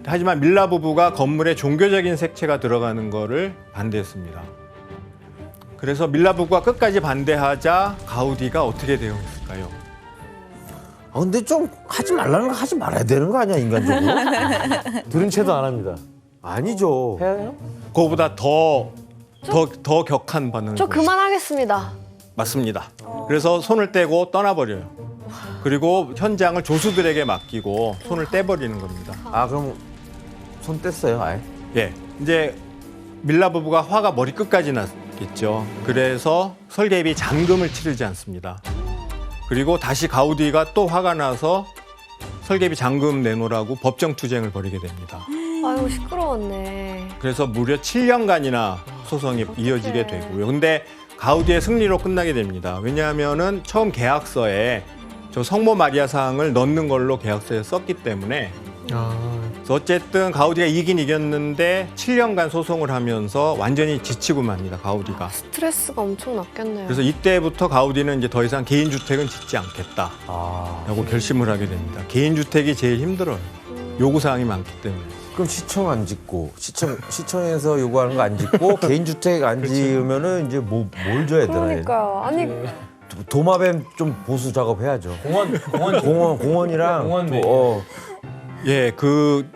하지만 밀라 부부가 건물에 종교적인 색채가 들어가는 거를 반대했습니다. 그래서 밀라 부부가 끝까지 반대하자 가우디가 어떻게 대응했을까요? 아, 근데 좀 하지 말라는 거 하지 말아야 되는 거 아니야, 인간적으로? 들은 채도 안 합니다. 아니죠. 해요? 그거보다 더 격한 반응을 저 보였어요. 그만하겠습니다. 맞습니다. 그래서 손을 떼고 떠나버려요. 그리고 현장을 조수들에게 맡기고 손을 떼버리는 겁니다. 아 그럼 손 뗐어요 아예? 예, 이제 밀라 부부가 화가 머리끝까지 났겠죠. 그래서 설계비 잔금을 치르지 않습니다. 그리고 다시 가우디가 또 화가 나서 설계비 잔금 내놓으라고 법정 투쟁을 벌이게 됩니다. 아유 시끄러웠네. 그래서 무려 7년간이나 소송이 이어지게 되고요. 근데 가우디의 승리로 끝나게 됩니다. 왜냐하면은 처음 계약서에 저 성모 마리아 상을 넣는 걸로 계약서에 썼기 때문에 그래서 어쨌든 가우디가 이긴 이겼는데 7년간 소송을 하면서 완전히 지치고 맙니다. 가우디가. 스트레스가 엄청 났겠네요. 그래서 이때부터 가우디는 이제 더 이상 개인 주택은 짓지 않겠다라고 결심을 하게 됩니다. 개인 주택이 제일 힘들어요. 요구 사항이 많기 때문에. 그럼 시청 안 짓고 시청에서 요구하는 거 안 짓고 개인 주택 안 지으면은 이제 뭘 줘야 되나? 그러니까요. 아니 도마뱀 좀 보수 작업해야죠. 공원이랑 또, 예,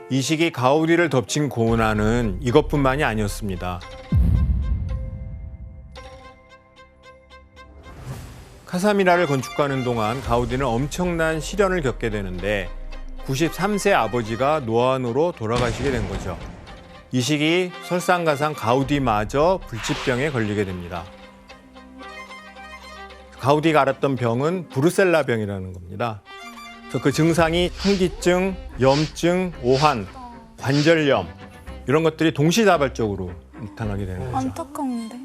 이 시기 가우디를 덮친 고난은 이것뿐만이 아니었습니다. 카사미라를 건축하는 동안 가우디는 엄청난 시련을 겪게 되는데 93세 아버지가 노안으로 돌아가시게 된 거죠. 이 시기 설상가상 가우디마저 불치병에 걸리게 됩니다. 가우디가 앓았던 병은 브루셀라 병이라는 겁니다. 그래서 그 증상이 현기증, 염증, 오한, 관절염 이런 것들이 동시다발적으로 나타나게 되는 거죠. 안타까운데.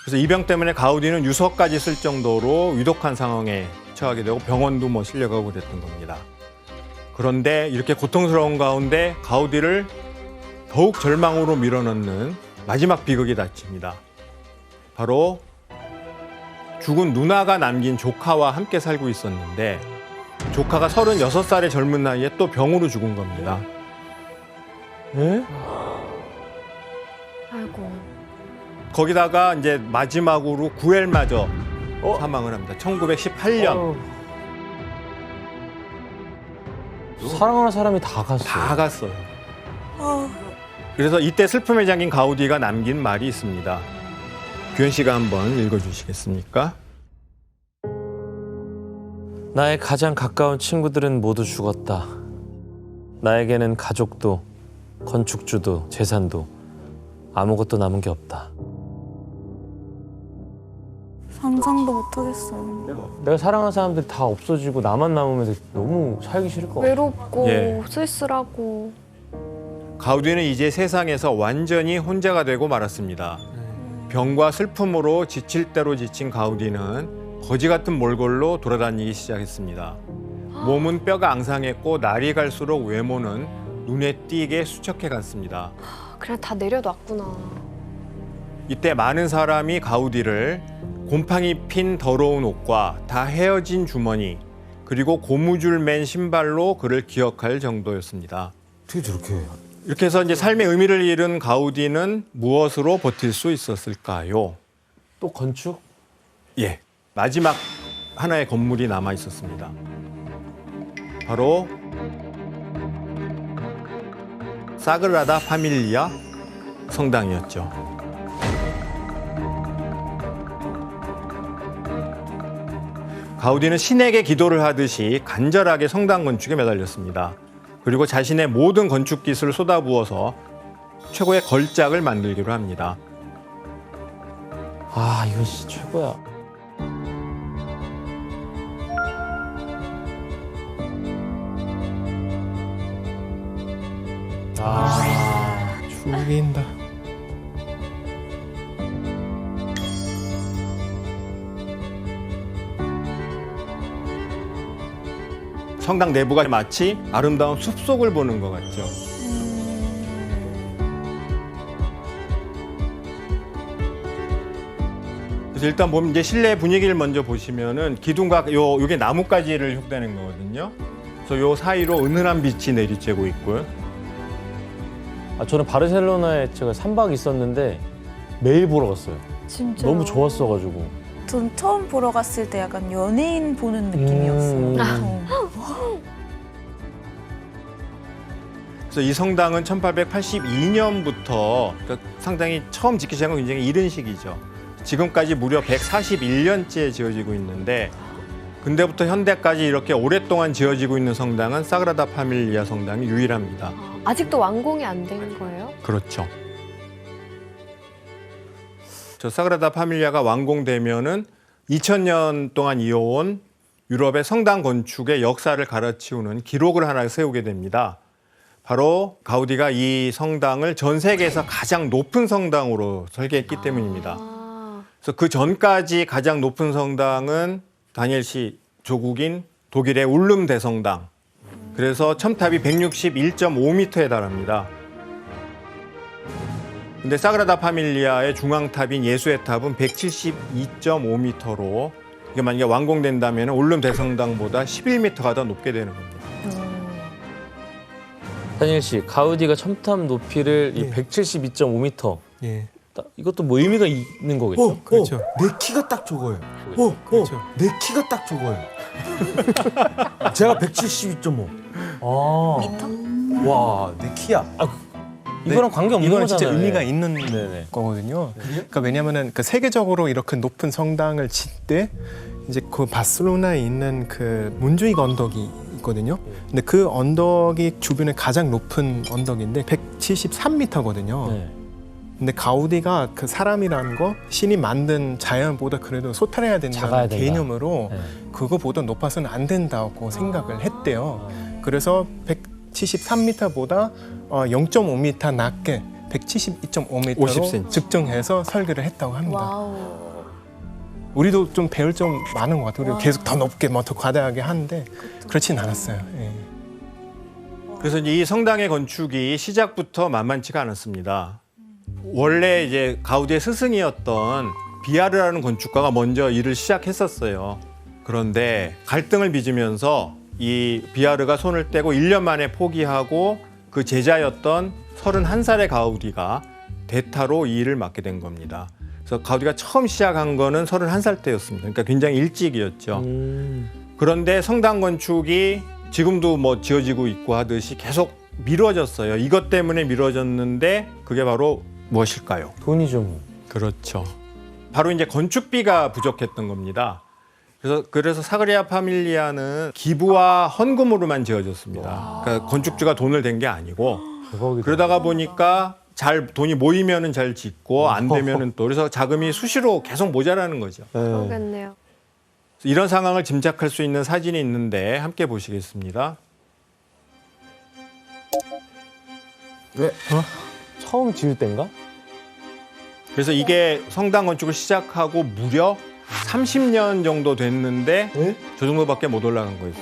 그래서 이 병 때문에 가우디는 유서까지 쓸 정도로 위독한 상황에 처하게 되고 병원도 실려가고 그랬던 겁니다. 그런데 이렇게 고통스러운 가운데 가우디를 더욱 절망으로 밀어넣는 마지막 비극이 닥칩니다. 바로 죽은 누나가 남긴 조카와 함께 살고 있었는데 조카가 36살의 젊은 나이에 또 병으로 죽은 겁니다. 네? 아이고. 거기다가 이제 마지막으로 구엘마저 사망을 합니다. 1918년. 사랑하는 사람이 다 갔어요. 다 갔어요. 그래서 이때 슬픔에 잠긴 가우디가 남긴 말이 있습니다. 규현 씨가 한번 읽어주시겠습니까? 나의 가장 가까운 친구들은 모두 죽었다. 나에게는 가족도, 건축주도, 재산도 아무것도 남은 게 없다. 상상도 못하겠어요. 내가 사랑하는 사람들이 다 없어지고 나만 남으면 너무 살기 싫을 것 같아. 외롭고 예. 쓸쓸하고. 가우디는 이제 세상에서 완전히 혼자가 되고 말았습니다. 병과 슬픔으로 지칠 대로 지친 가우디는 거지 같은 몰골로 돌아다니기 시작했습니다. 몸은 뼈가 앙상했고 날이 갈수록 외모는 눈에 띄게 수척해 갔습니다. 그냥 다 내려놨구나. 이때 많은 사람이 가우디를 곰팡이 핀 더러운 옷과 다 헤어진 주머니 그리고 고무줄 맨 신발로 그를 기억할 정도였습니다. 어떻게 저렇게 이렇게 해서 이제 삶의 의미를 잃은 가우디는 무엇으로 버틸 수 있었을까요? 또 건축? 예, 마지막 하나의 건물이 남아 있었습니다. 바로 사그라다 파밀리아 성당이었죠. 가우디는 신에게 기도를 하듯이 간절하게 성당 건축에 매달렸습니다. 그리고 자신의 모든 건축 기술을 쏟아부어서 최고의 걸작을 만들기로 합니다. 아, 이건 진짜 최고야. 죽인다. 성당 내부가 마치 아름다운 숲속을 보는 것 같죠. 그래서 일단 보면 이제 실내 분위기를 먼저 보시면은 기둥과 요게 나뭇가지를 흉내낸 거거든요. 그래서 요 사이로 은은한 빛이 내리쬐고 있고요. 아, 저는 바르셀로나에 제가 3박 있었는데 매일 보러 갔어요. 진짜. 너무 좋았어가지고. 전 처음 보러 갔을 때 약간 연예인 보는 느낌이었어요. 그래서 이 성당은 1882년부터 그러니까 상당히 처음 짓기 시작한 굉장히 이른 시기죠. 지금까지 무려 141년째 지어지고 있는데 근대부터 현대까지 이렇게 오랫동안 지어지고 있는 성당은 사그라다 파밀리아 성당이 유일합니다. 아직도 완공이 안 된 거예요? 그렇죠. 저 사그라다 파밀리아가 완공되면은 2000년 동안 이어온 유럽의 성당 건축의 역사를 갈아치우는 기록을 하나 세우게 됩니다. 바로 가우디가 이 성당을 전 세계에서 가장 높은 성당으로 설계했기 때문입니다. 그래서 그 전까지 가장 높은 성당은 다니엘시 조국인 독일의 울름 대성당. 그래서 첨탑이 161.5m에 달합니다. 근데 사그라다 파밀리아의 중앙탑인 예수의 탑은 172.5m로 이게 만약에 완공된다면 울름 대성당보다 11m가 더 높게 되는 겁니다. 다니엘 씨, 가우디가 첨탑 높이를 이 172.5m. 예. 이것도 뭐 의미가 있는 거겠죠? 그렇죠. 내 키가 딱 저거예요. 그렇죠. 내 키가 딱 저거예요. 제가 172.5. 미터? 와, 내 키야. 이거랑 관계 없는 이거는 거잖아요. 진짜 의미가 예. 있는 네네. 거거든요. 그러니까 왜냐하면은 그 세계적으로 이렇게 높은 성당을 짓 때 이제 그 바르셀로나에 있는 그 문주익 언덕이 있거든요. 근데 그 언덕이 주변에 가장 높은 언덕인데 173m거든요. 네. 근데 가우디가 그 사람이라는 거 신이 만든 자연보다 그래도 소탈해야 작아야 된다는 된다. 개념으로 네. 그거보다 높아서는 안 된다고 생각을 했대요. 그래서 173m보다 0.5m 낮게 172.5m로 50cm. 측정해서 설계를 했다고 합니다. 와우. 우리도 좀 배울 점 많은 것 같아요. 우리가 계속 더 높게 뭐 더 과다하게 하는데 그렇진 않았어요. 예. 그래서 이제 이 성당의 건축이 시작부터 만만치가 않았습니다. 원래 이제 가우디의 스승이었던 비아르라는 건축가가 먼저 일을 시작했었어요. 그런데 갈등을 빚으면서 이 비아르가 손을 떼고 1년 만에 포기하고 그 제자였던 31살의 가우디가 대타로 이 일을 맡게 된 겁니다. 그래서 가우디가 처음 시작한 거는 31살 때였습니다. 그러니까 굉장히 일찍이었죠. 그런데 성당 건축이 지금도 뭐 지어지고 있고 하듯이 계속 미뤄졌어요. 이것 때문에 미뤄졌는데 그게 바로 무엇일까요? 돈이죠. 뭐. 그렇죠. 바로 이제 건축비가 부족했던 겁니다. 그래서 사그라다 파밀리아는 기부와 헌금으로만 지어졌습니다. 그러니까 건축주가 돈을 댄 게 아니고 그러다가 보니까 잘 돈이 모이면은 잘 짓고 안 되면은 또 그래서 자금이 수시로 계속 모자라는 거죠. 그러겠네요. 이런 상황을 짐작할 수 있는 사진이 있는데 함께 보시겠습니다. 왜? 처음 지을 때인가? 그래서 이게 성당 건축을 시작하고 무려 30년 정도 됐는데 저 정도밖에 못 올라간 거예요.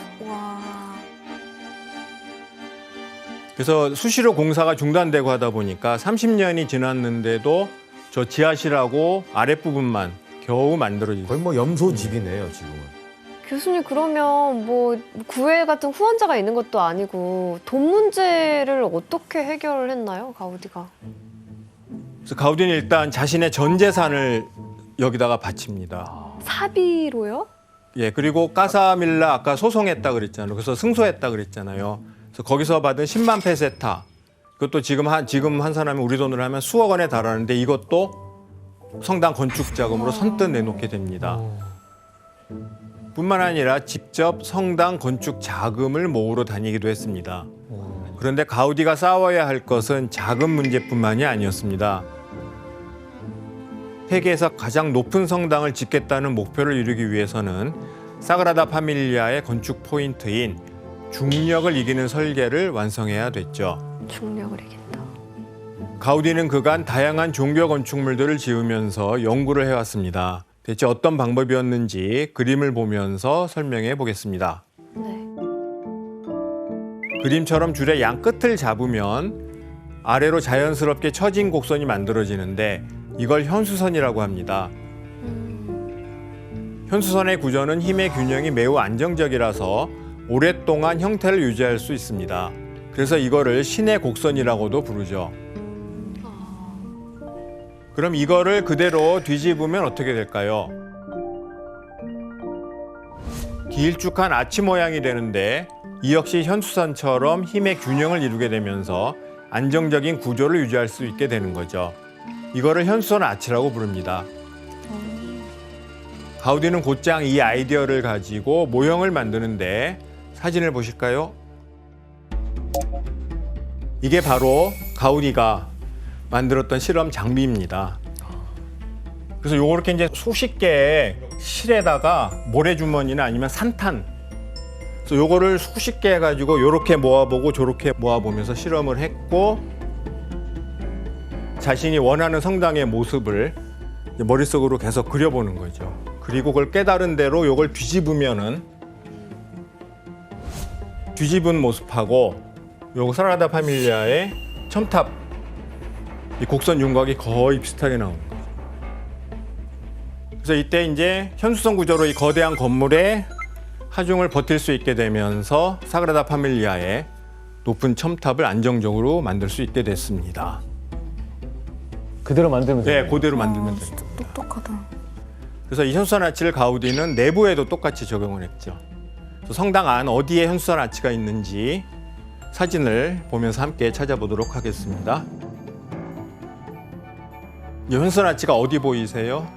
그래서 수시로 공사가 중단되고 하다 보니까 30년이 지났는데도 저 지하실하고 아랫부분만 겨우 만들어지죠. 거의 뭐 염소집이네요, 지금은. 교수님 그러면 뭐 구회 같은 후원자가 있는 것도 아니고 돈 문제를 어떻게 해결을 했나요, 가우디가? 그래서 가우디는 일단 자신의 전 재산을 여기다가 바칩니다. 사비로요? 예, 그리고 까사밀라 아까 소송했다 그랬잖아요. 그래서 승소했다 그랬잖아요. 그래서 거기서 받은 10만 페세타. 그것도 지금 한 사람이 우리 돈으로 하면 수억 원에 달하는데 이것도 성당 건축 자금으로 선뜻 내놓게 됩니다. 뿐만 아니라 직접 성당 건축 자금을 모으러 다니기도 했습니다. 그런데 가우디가 싸워야 할 것은 자금 문제뿐만이 아니었습니다. 세계에서 가장 높은 성당을 짓겠다는 목표를 이루기 위해서는 사그라다 파밀리아의 건축 포인트인 중력을 이기는 설계를 완성해야 됐죠. 중력을 이긴다. 가우디는 그간 다양한 종교 건축물들을 지으면서 연구를 해왔습니다. 대체 어떤 방법이었는지 그림을 보면서 설명해 보겠습니다. 네. 그림처럼 줄의 양 끝을 잡으면 아래로 자연스럽게 처진 곡선이 만들어지는데 이걸 현수선이라고 합니다. 현수선의 구조는 힘의 균형이 매우 안정적이라서 오랫동안 형태를 유지할 수 있습니다. 그래서 이거를 신의 곡선이라고도 부르죠. 그럼 이거를 그대로 뒤집으면 어떻게 될까요? 길쭉한 아치 모양이 되는데 이 역시 현수선처럼 힘의 균형을 이루게 되면서 안정적인 구조를 유지할 수 있게 되는 거죠. 이거를 현수선 아치라고 부릅니다. 가우디는 곧장 이 아이디어를 가지고 모형을 만드는데 사진을 보실까요? 이게 바로 가우디가 만들었던 실험 장비입니다. 그래서 요렇게 이제 수십 개의 실에다가 모래주머니나 아니면 산탄, 그래서 요거를 수십 개 해가지고 요렇게 모아보고 저렇게 모아보면서 실험을 했고, 자신이 원하는 성당의 모습을 머릿속으로 계속 그려보는 거죠. 그리고 그걸 깨달은 대로 요걸 뒤집으면은 뒤집은 모습하고 요거 사라다 파밀리아의 첨탑, 이 곡선 윤곽이 거의 비슷하게 나오는 거죠. 그래서 이때 이제 현수성 구조로 이 거대한 건물의 하중을 버틸 수 있게 되면서 사그라다 파밀리아의 높은 첨탑을 안정적으로 만들 수 있게 됐습니다. 그대로 만들면 돼요? 네, 그대로 만들면 됩니다. 똑똑하다. 그래서 이 현수선 아치를 가우디는 내부에도 똑같이 적용을 했죠. 그래서 성당 안 어디에 현수선 아치가 있는지 사진을 보면서 함께 찾아보도록 하겠습니다. 이 현수선 아치가 어디 보이세요?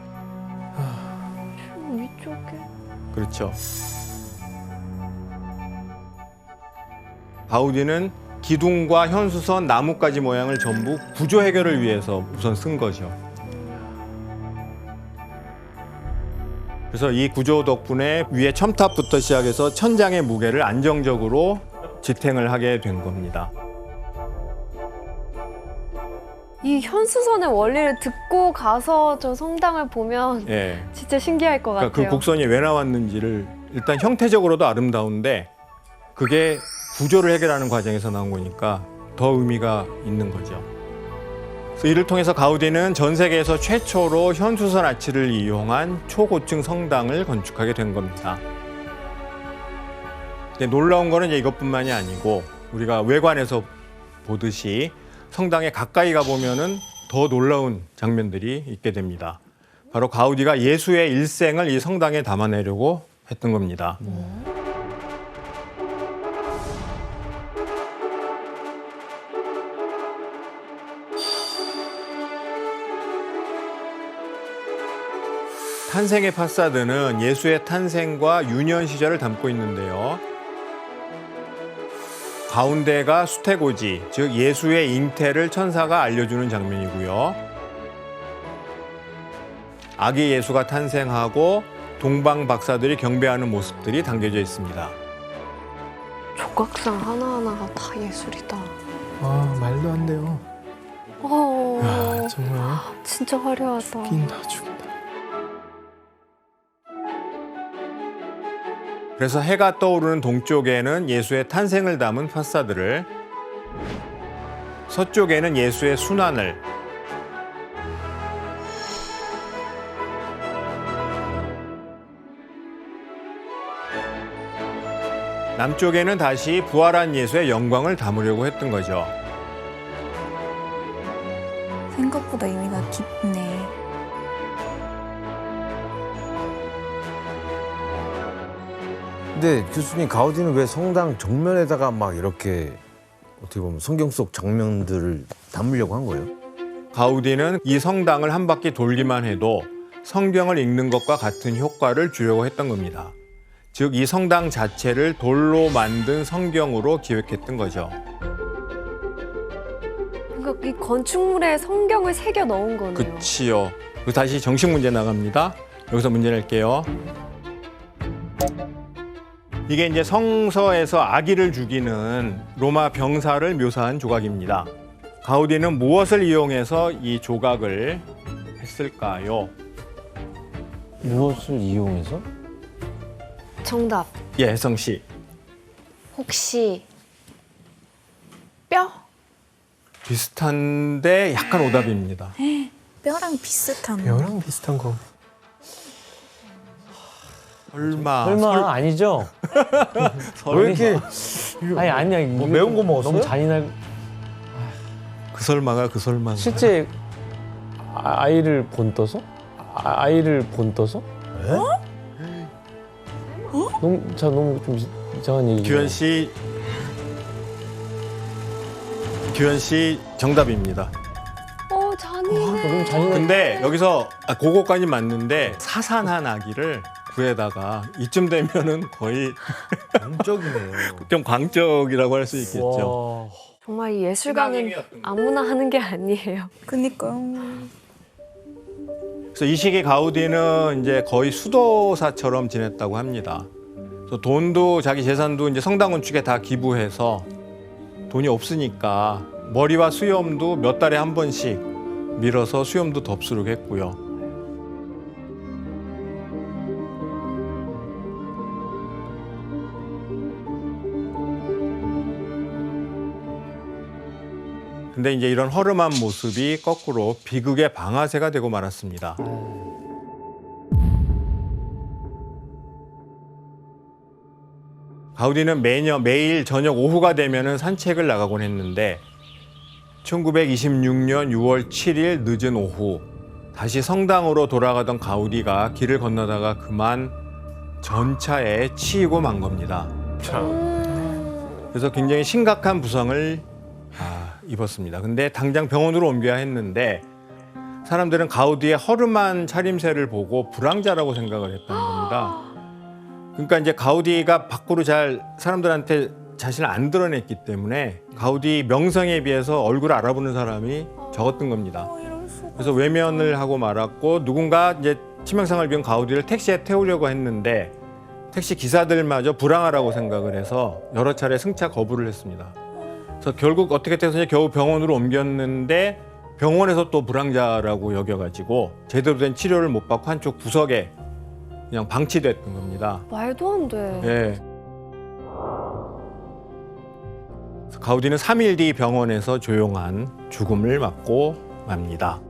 위쪽에. 그렇죠. 가우디는 기둥과 현수선, 나뭇가지 모양을 전부 구조 해결을 위해서 우선 쓴 거죠. 그래서 이 구조 덕분에 위에 첨탑부터 시작해서 천장의 무게를 안정적으로 지탱을 하게 된 겁니다. 이 현수선의 원리를 듣고 가서 저 성당을 보면 예. 진짜 신기할 것 그러니까 같아요. 그 곡선이 왜 나왔는지를 일단 형태적으로도 아름다운데 그게 구조를 해결하는 과정에서 나온 거니까 더 의미가 있는 거죠. 그래서 이를 통해서 가우디는 전 세계에서 최초로 현수선 아치를 이용한 초고층 성당을 건축하게 된 겁니다. 근데 놀라운 거는 이제 이것뿐만이 아니고 우리가 외관에서 보듯이 성당에 가까이 가보면은 더 놀라운 장면들이 있게 됩니다. 바로 가우디가 예수의 일생을 이 성당에 담아내려고 했던 겁니다. 탄생의 파사드는 예수의 탄생과 유년 시절을 담고 있는데요. 가운데가 수태고지, 즉 예수의 잉태를 천사가 알려주는 장면이고요. 아기 예수가 탄생하고 동방 박사들이 경배하는 모습들이 담겨져 있습니다. 조각상 하나하나가 다 예술이다. 아, 말도 안 돼요. 야, 정말 진짜 화려하다. 낀다 죽인다. 그래서 해가 떠오르는 동쪽에는 예수의 탄생을 담은 파사드를, 서쪽에는 예수의 순환을, 남쪽에는 다시 부활한 예수의 영광을 담으려고 했던 거죠. 생각보다 의미가 깊네. 근데 교수님, 가우디는 왜 성당 정면에다가 막 이렇게 어떻게 보면 성경 속 장면들을 담으려고 한 거예요? 가우디는 이 성당을 한 바퀴 돌기만 해도 성경을 읽는 것과 같은 효과를 주려고 했던 겁니다. 즉, 이 성당 자체를 돌로 만든 성경으로 기획했던 거죠. 그러니까 이 건축물에 성경을 새겨 넣은 거네요. 그치요. 그리고 다시 정식 문제 나갑니다. 여기서 문제 낼게요. 이게 이제 성서에서 아기를 죽이는 로마 병사를 묘사한 조각입니다. 가우디는 무엇을 이용해서 이 조각을 했을까요? 무엇을 이용해서? 정답. 예, 혜성 씨. 혹시 뼈? 비슷한데 약간 오답입니다. 뼈랑 비슷한. 뼈랑 비슷한 거. 설마. 아니죠? 왜 이렇게 아니야. 뭐 매운 거 먹었어요? 너무 잔인할. 그 설마가 그 설마. 실제 아이를 본떠서? 아이를 본떠서? 너무 좀 이상한 얘기. 규현 씨 정답입니다. 잔인해. 너무 잔인해. 근데 여기서 그거까지 맞는데 사산한 아기를 굴에다가 이쯤 되면은 거의 광적이네요. 좀 광적이라고 할 수 있겠죠. 정말 이 예술가는 아무나 하는 게 아니에요. 그니까요. 그래서 이 시기 가우디는 이제 거의 수도사처럼 지냈다고 합니다. 그래서 돈도 자기 재산도 이제 성당 건축에 다 기부해서 돈이 없으니까 머리와 수염도 몇 달에 한 번씩 밀어서 수염도 덥수룩 했고요. 근데 이제 이런 허름한 모습이 거꾸로 비극의 방아쇠가 되고 말았습니다. 가우디는 매일 저녁 오후가 되면은 산책을 나가곤 했는데 1926년 6월 7일 늦은 오후 다시 성당으로 돌아가던 가우디가 길을 건너다가 그만 전차에 치이고 만 겁니다. 그래서 굉장히 심각한 부상을 입었습니다. 근데 당장 병원으로 옮겨야 했는데 사람들은 가우디의 허름한 차림새를 보고 불황자라고 생각을 했다는 겁니다. 그러니까 이제 가우디가 밖으로 잘 사람들한테 자신을 안 드러냈기 때문에 가우디 명성에 비해서 얼굴을 알아보는 사람이 적었던 겁니다. 그래서 외면을 하고 말았고 누군가 이제 치명상을 입은 가우디를 택시에 태우려고 했는데 택시 기사들마저 불황하라고 생각을 해서 여러 차례 승차 거부를 했습니다. 그래서 결국 어떻게 돼서 겨우 병원으로 옮겼는데 병원에서 또 불황자라고 여겨가지고 제대로 된 치료를 못 받고 한쪽 구석에 그냥 방치됐던 겁니다. 말도 안 돼. 예. 가우디는 3일 뒤 병원에서 조용한 죽음을 맞고 맙니다.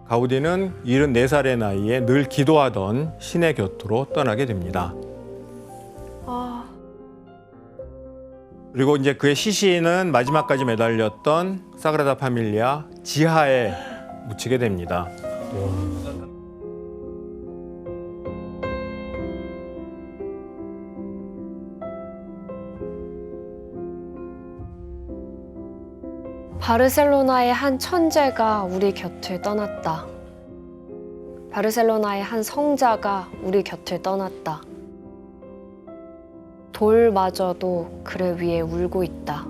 가우디는 74살의 나이에 늘 기도하던 신의 곁으로 떠나게 됩니다. 그리고 이제 그의 시신은 마지막까지 매달렸던 사그라다 파밀리아 지하에 묻히게 됩니다. 바르셀로나의 한 천재가 우리 곁을 떠났다. 바르셀로나의 한 성자가 우리 곁을 떠났다. 돌마저도 그를 위해 울고 있다.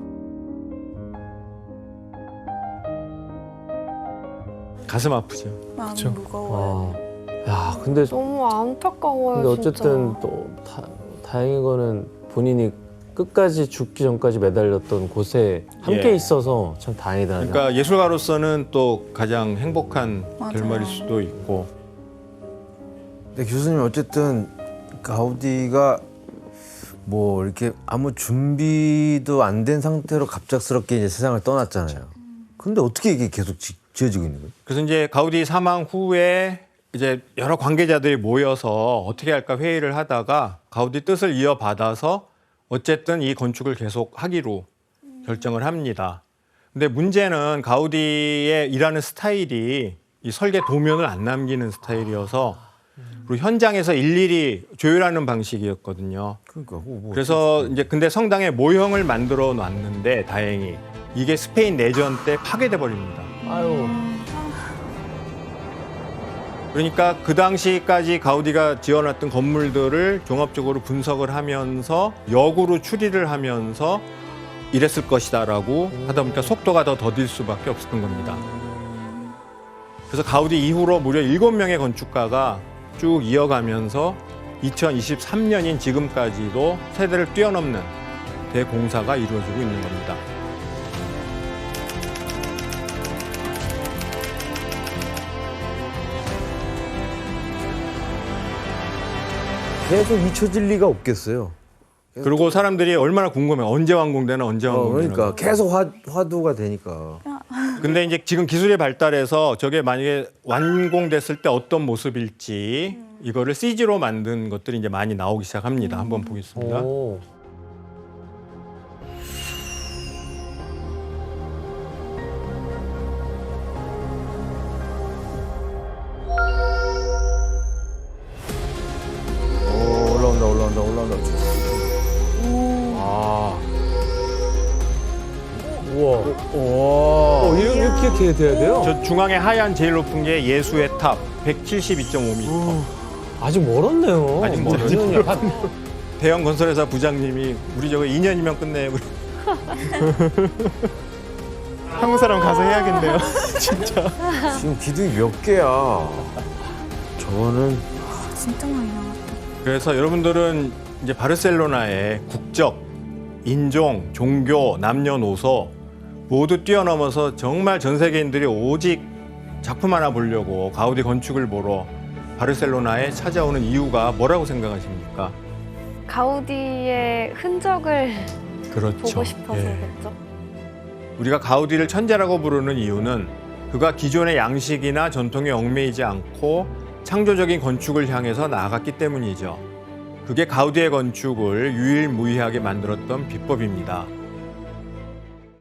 가슴 아프죠. 마음 무거워요. 야, 근데 너무 안타까워요. 근데 어쨌든 진짜. 또 다행인 거는 본인이 끝까지 죽기 전까지 매달렸던 곳에 함께 예. 있어서 참 다행이다. 그러니까 예술가로서는 또 가장 행복한 맞아요. 결말일 수도 있고. 근데 교수님 어쨌든 가우디가 뭐 이렇게 아무 준비도 안 된 상태로 갑작스럽게 이제 세상을 떠났잖아요. 근데 어떻게 이게 계속 지어지고 있는 거예요? 그래서 이제 가우디 사망 후에 이제 여러 관계자들이 모여서 어떻게 할까 회의를 하다가 가우디 뜻을 이어받아서 어쨌든 이 건축을 계속 하기로 결정을 합니다. 근데 문제는 가우디의 일하는 스타일이 이 설계 도면을 안 남기는 스타일이어서 그리고 현장에서 일일이 조율하는 방식이었거든요. 그러니까 그래서 이제 근데 성당에 모형을 만들어 놨는데 다행히 이게 스페인 내전 때 파괴돼 버립니다. 아유. 그러니까 그 당시까지 가우디가 지어놨던 건물들을 종합적으로 분석을 하면서 역으로 추리를 하면서 이랬을 것이다라고 하다 보니까 속도가 더 더딜 수밖에 없었던 겁니다. 그래서 가우디 이후로 무려 7명의 건축가가 쭉 이어가면서 2023년인 지금까지도 세대를 뛰어넘는 대공사가 이루어지고 있는 겁니다. 계속 잊혀질 리가 없겠어요. 그리고 사람들이 얼마나 궁금해. 언제 완공되나 언제 완공되나. 그러니까 계속 화두가 되니까. 근데 이제 지금 기술이 발달해서 저게 만약에 완공됐을 때 어떤 모습일지 이거를 CG로 만든 것들이 이제 많이 나오기 시작합니다. 한번 보겠습니다. 오. 올라온다. 아. 이렇게 돼야 돼요? 저 중앙에 하얀 제일 높은 게 예수의 탑 172.5m. 아직 멀었네요. 아직 멀었죠. 대형 건설회사 부장님이 우리 저거 2년이면 끝내요. 한국 사람 가서 해야겠네요. 진짜. 지금 기둥이 몇 개야? 저거는 진짜 많이 나왔다. 그래서 여러분들은 이제 바르셀로나의 국적, 인종, 종교, 남녀노소 모두 뛰어넘어서 정말 전 세계인들이 오직 작품 하나 보려고 가우디 건축을 보러 바르셀로나에 찾아오는 이유가 뭐라고 생각하십니까? 가우디의 흔적을 그렇죠. 보고 싶어서겠죠. 우리가 가우디를 천재라고 부르는 이유는 그가 기존의 양식이나 전통에 얽매이지 않고 창조적인 건축을 향해서 나아갔기 때문이죠. 그게 가우디의 건축을 유일무이하게 만들었던 비법입니다.